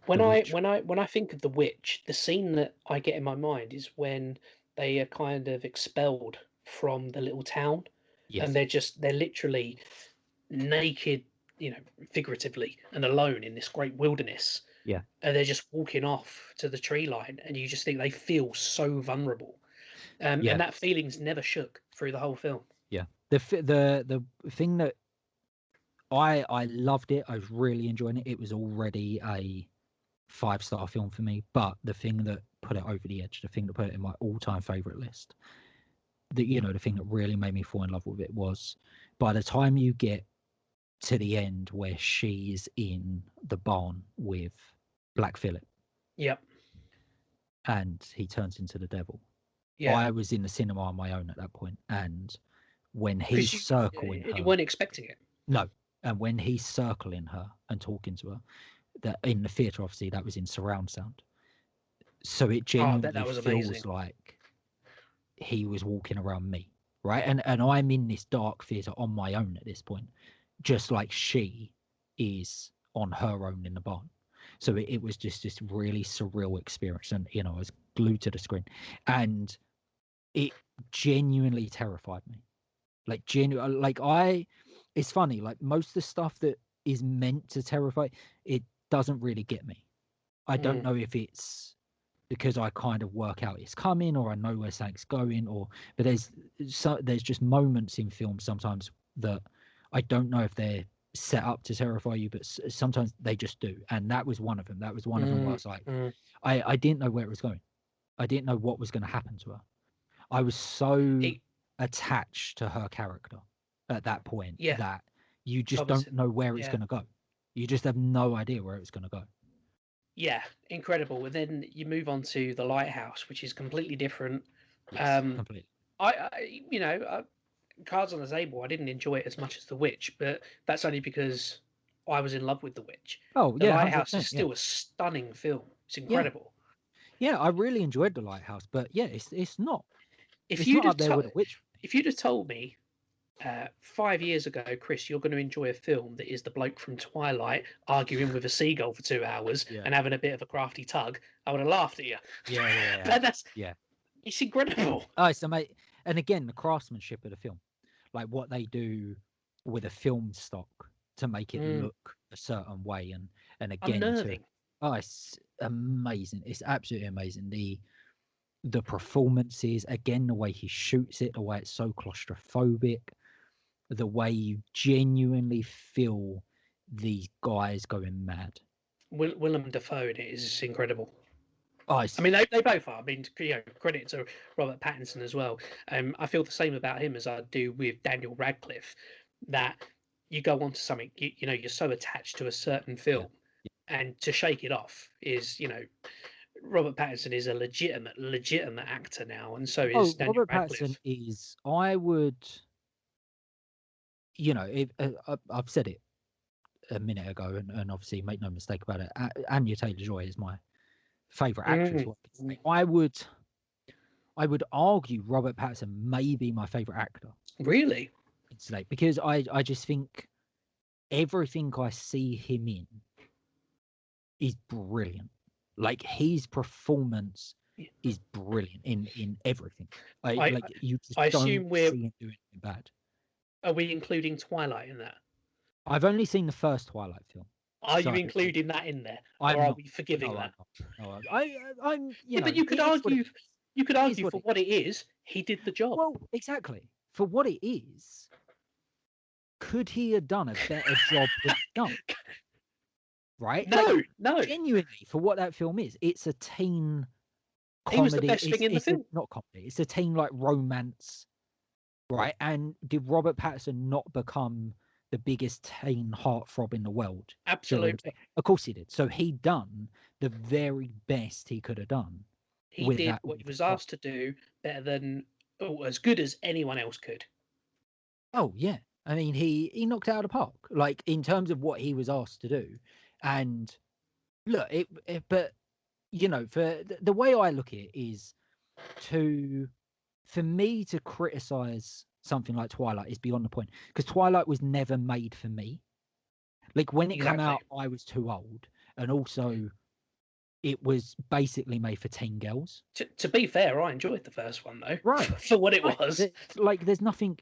when The I Witch. when I when I think of the witch, the scene that I get in my mind is when they are kind of expelled from the little town, and Yes. they're literally naked, figuratively and alone in this great wilderness, Yeah. and they're just walking off to the tree line, and you just think they feel so vulnerable, Yeah. and that feeling's never shook through the whole film. Yeah. The thing that I loved it. I was really enjoying it. It was already a 5-star film for me. But the thing that put it over the edge, the thing that put it in my all-time favorite list, the thing that really made me fall in love with it was by the time you get to the end where she's in the barn with Black Phillip Yep. and he turns into the devil. Yeah. I was in the cinema on my own at that point, and when he's Because circling you her, weren't expecting it. no, and when he's circling her and talking to her, that in the theatre, obviously, that was in surround sound, so it Oh, genuinely that was amazing. feels like he was walking around me, right? And I'm in this dark theatre on my own at this point, just like she is on her own in the barn. So it was just this really surreal experience, and I was glued to the screen, and it genuinely terrified me. Like genuine, like it's funny. Like most of the stuff that is meant to terrify, it doesn't really get me. I don't Mm. know if it's because I kind of work out it's coming, or I know where something's going, but there's just moments in films sometimes that I don't know if they're set up to terrify you, but sometimes they just do, and that was one of them. That was one of them where I Mm. was like, Mm. I didn't know where it was going. I didn't know what was going to happen to her. I was so It, attached to her character at that point yeah, that you just don't Thomason. know where it's Yeah. going to go. You just have no idea where it's going to go. Yeah, incredible. And then you move on to the Lighthouse, which is completely different. Yes, Um, completely. Cards on the Table, I didn't enjoy it as much as The Witch, but that's only because I was in love with The Witch. Oh The yeah, Lighthouse is 100%. Yeah, still a stunning film. It's yeah, incredible. yeah. I really enjoyed The Lighthouse, but yeah, If it's you'd not have up there with to- The Witch. if you'd have told me 5 years ago, Chris, you're going to enjoy a film that is the bloke from Twilight arguing with a seagull for 2 hours Yeah, and having a bit of a crafty tug, I would have laughed at you. yeah, yeah, yeah, But that's yeah. it's incredible. Oh, it's amazing. And again, the craftsmanship of the film, like what they do with a film stock to make it Mm, look a certain way, and again to, unnerving. oh, it's amazing. It's absolutely amazing. The performances, again, the way he shoots it, the way it's so claustrophobic, the way you genuinely feel these guys going mad. Willem Dafoe in it is incredible. Oh, I mean, they both are. I mean, credit to Robert Pattinson as well. I feel the same about him as I do with Daniel Radcliffe. That you go on to something, you're so attached to a certain yeah. film, and to shake it off is, Robert Pattinson is a legitimate actor now, and so is Oh, Daniel Robert Pattinson Radcliffe. is, I would, I've said it a minute ago, and obviously make no mistake about it. Anya Taylor-Joy is my favorite actress. Mm, I would argue Robert Pattinson may be my favorite actor really? today, because I just think everything I see him in is brilliant. Like his performance is brilliant in everything. I Like you just I don't assume see him do anything bad. are we including Twilight in that? I've only seen the first Twilight film, Are you so including that in there, or I'm are not. we forgiving No, I'm that? not. No, I'm. Yeah, but you could It is what it argue. is. You could It is argue what for it what is. it is. He did the job. Well, exactly. For what it is, could he have done a better job than he's done? Right? Like No, no. genuinely, for what that film is, it's a teen He was the comedy. best thing in the It's a film. not comedy. It's a teen like romance, right? And did Robert Pattinson not become the biggest teen heartthrob in the world. Absolutely. Of course he did. So he done the very best he could have done He with did that what he length was of time. asked to do better than, or as good as anyone else could. Oh yeah, I mean he knocked it out of the park, like in terms of what he was asked to do. And look, but you know, for the way I look at it is to for me to criticize something like Twilight is beyond the point, because Twilight was never made for me. Like when it came Exactly. out, I was too old, and also it was basically made for teen girls. To be fair, I enjoyed the first one though, Right. for what it Right. was. Like there's nothing.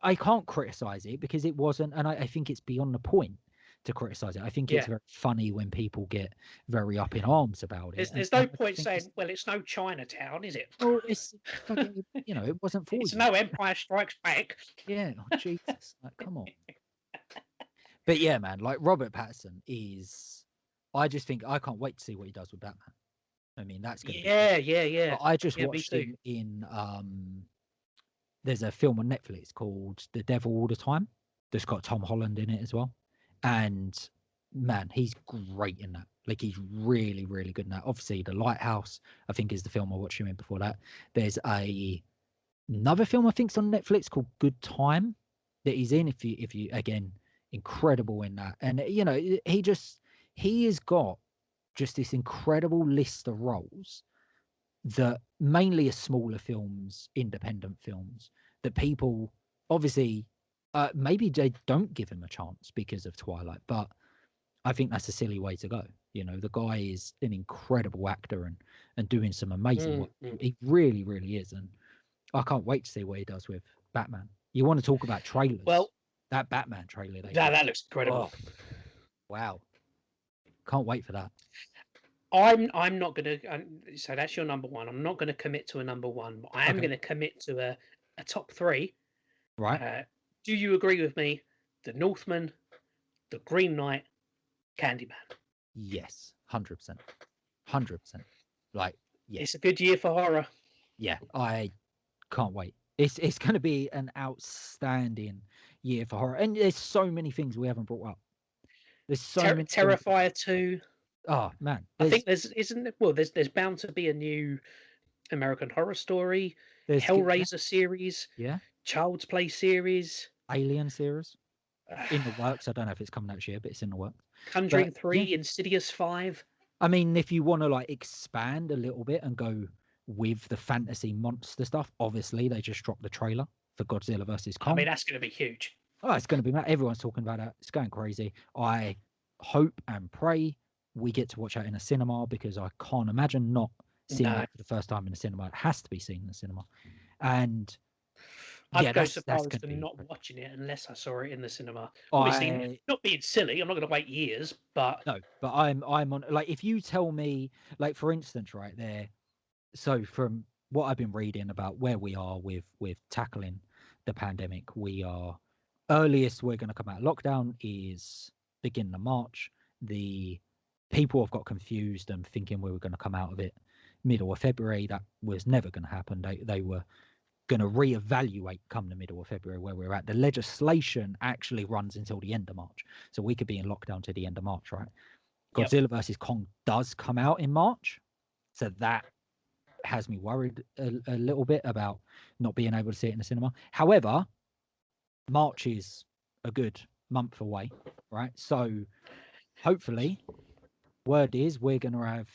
I can't criticize it because it wasn't, and I think it's beyond the point to criticize it. I think it's Yeah. very funny when people get very up in arms about it, There's and no I point think saying, well, it's no Chinatown, is it? well, it's fucking, it wasn't for It's you. no Empire Strikes Back. Yeah, oh, Jesus, like come on. But yeah, man, like Robert Pattinson is. I just think I can't wait to see what he does with Batman. I mean, that's going to be Yeah, awesome. yeah, yeah. But I just Yeah, me watched too. him in. There's a film on Netflix called The Devil All the Time. That's got Tom Holland in it as well, and man, he's great in that. Like he's really, really good in that. Obviously, The Lighthouse, I think, is the film I watched him in before that. There's another film I think's on Netflix called Good Time that he's in. If you again, incredible in that, and he has got just this incredible list of roles that mainly are smaller films, independent films that people obviously maybe they don't give him a chance because of Twilight, but I think that's a silly way to go. The guy is an incredible actor and doing some amazing work. Mm. He really, really is, and I can't wait to see what he does with Batman. You want to talk about trailers? Well, That Batman trailer they did. that looks incredible. Oh wow, can't wait for that. I'm not gonna. So that's your number one. I'm not gonna commit to a number one, but I am Okay, gonna commit to a top three. right? Do you agree with me? The Northman, the Green Knight, Candyman. Yes, 100%, 100%. Like yeah, It's a good year for horror. yeah. I can't wait. It's going to be an outstanding year for horror, and there's so many things we haven't brought up. There's so many films. Terrifier 2. Oh man, I think there's isn't well there's bound to be a new American Horror Story, yeah, Hellraiser series, yeah. Child's Play series, Alien series in the works. I don't know if it's coming out this year, but it's in the works. But Conjuring yeah, 3, Insidious 5. I mean, if you want to like expand a little bit and go with the fantasy monster stuff, obviously they just dropped the trailer for Godzilla versus I mean, Kong. that's going to be huge. Oh, it's going to be mad. Everyone's talking about that. It's going crazy. I hope and pray we get to watch that in a cinema because I can't imagine not seeing No, that for the first time in a cinema. It has to be seen in the cinema. And I'd yeah, go so that's far as going to to be. not watching it unless I saw it in the cinema. Obviously, I not being silly. I'm not going to wait years, but no, but I'm on like if you tell me like for instance right there. So from what I've been reading about where we are with tackling the pandemic, we are earliest we're going to come out of lockdown is beginning of March. The people have got confused and thinking we were going to come out of it middle of February. That was never going to happen. They were going to reevaluate come the middle of February where we're at. The legislation actually runs until the end of March, so we could be in lockdown to the end of March, right? yep. Godzilla versus Kong does come out in March, so that has me worried a little bit about not being able to see it in the cinema. However, March is a good month away, right? So hopefully, word is we're going to have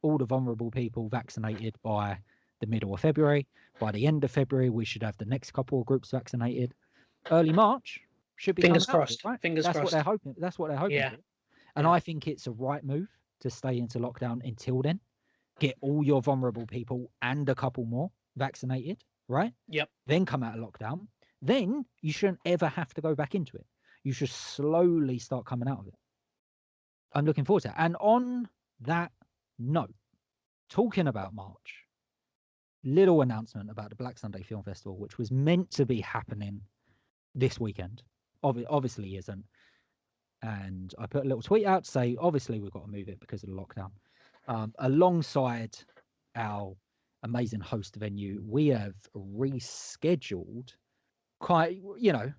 all the vulnerable people vaccinated by the middle of February. By the end of February, we should have the next couple of groups vaccinated. Early March should be Fingers coming out of it, crossed. right? Fingers That's what they're crossed. hoping. That's what they're hoping Yeah, for. And yeah. I think it's a right move to stay into lockdown until then. Get all your vulnerable people and a couple more vaccinated, right? Yep. Then come out of lockdown. Then you shouldn't ever have to go back into it. You should slowly start coming out of it. I'm looking forward to it. And on that note, talking about March, little announcement about the Black Sunday Film Festival, which was meant to be happening this weekend. Obviously isn't. And I put a little tweet out to say, obviously, we've got to move it because of the lockdown. Alongside our amazing host venue, we have rescheduled quite,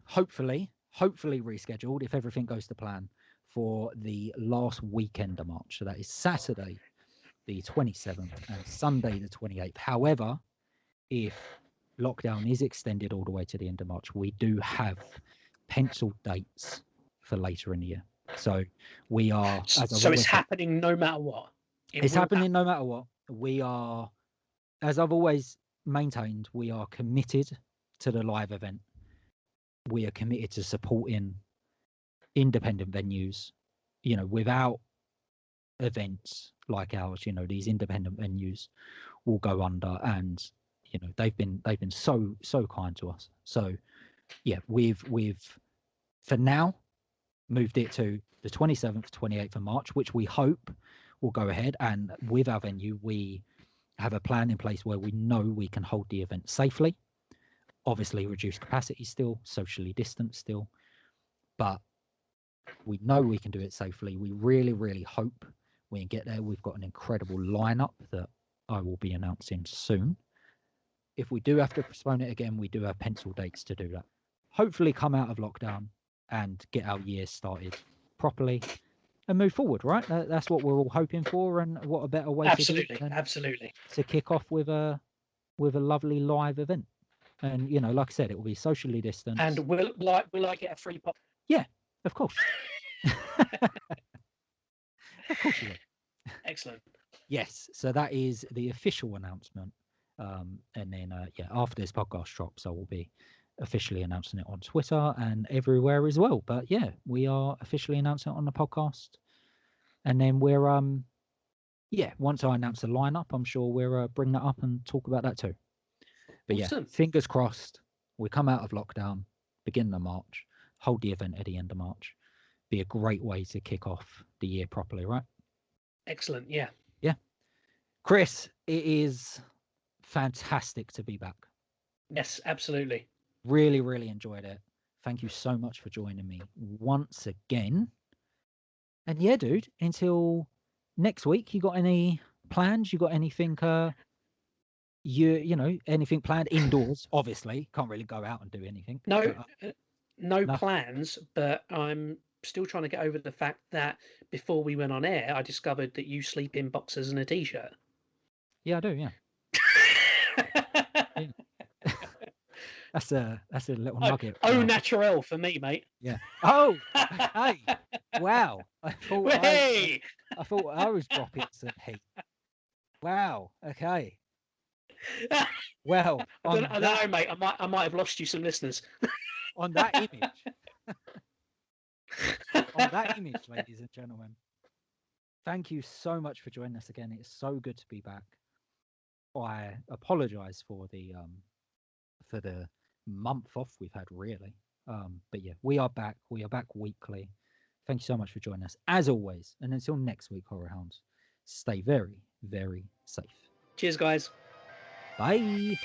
hopefully hopefully rescheduled if everything goes to plan for the last weekend of March. So that is Saturday, the 27th, and Sunday, the 28th. However, if lockdown is extended all the way to the end of March, we do have penciled dates for later in the year. So we are, as I've So it's always said, happening no matter what. It it's will happening no matter what. We are, as I've always maintained, we are committed to the live event. We are committed to supporting independent venues, without events like ours, these independent venues will go under, and they've been so kind to us. So yeah, we've for now moved it to the 27th, 28th of March, which we hope will go ahead. And with our venue, we have a plan in place where we know we can hold the event safely. Obviously, reduced capacity still, socially distanced still, but we know we can do it safely. We really, really hope we can get there. We've got an incredible lineup that I will be announcing soon. If we do have to postpone it again, we do have pencil dates to do that. Hopefully come out of lockdown and get our year started properly and move forward, right? That's what we're all hoping for, and what a better way to do it than absolutely. to kick off with a lovely live event. And like I said, it will be socially distanced. And will I get a free pop? Yeah, of course. Of course you will. Excellent. Yes, so that is the official announcement. And then, after this podcast drops, I will be officially announcing it on Twitter and everywhere as well. But yeah, we are officially announcing it on the podcast. And then we're, once I announce the lineup, I'm sure we'll bring that up and talk about that too. But yeah, Awesome. fingers crossed, we come out of lockdown, beginning of March, hold the event at the end of March. Be a great way to kick off the year properly, right? Excellent. Yeah. Yeah. Chris, it is fantastic to be back. Yes, absolutely. Really, really enjoyed it. Thank you so much for joining me once again. And yeah, dude, until next week, you got any plans? You got anything anything planned indoors? Obviously, can't really go out and do anything. No, But, no no. plans, but I'm still trying to get over the fact that before we went on air, I discovered that you sleep in boxers and a t-shirt. Yeah, I do, yeah. Yeah. That's a little nugget. Au naturel for me, mate. Yeah. Oh, hey, wow. I thought Hey! I thought I was dropping some heat. Wow. Okay. Well, I don't know, mate. I might have lost you some listeners. on that image, ladies and gentlemen, thank you so much for joining us again. It's so good to be back. I apologize for the month off we've had, really. But yeah, we are back. We are back weekly. Thank you so much for joining us, as always. And until next week, Horror Hounds, stay very, very safe. Cheers, guys. Bye.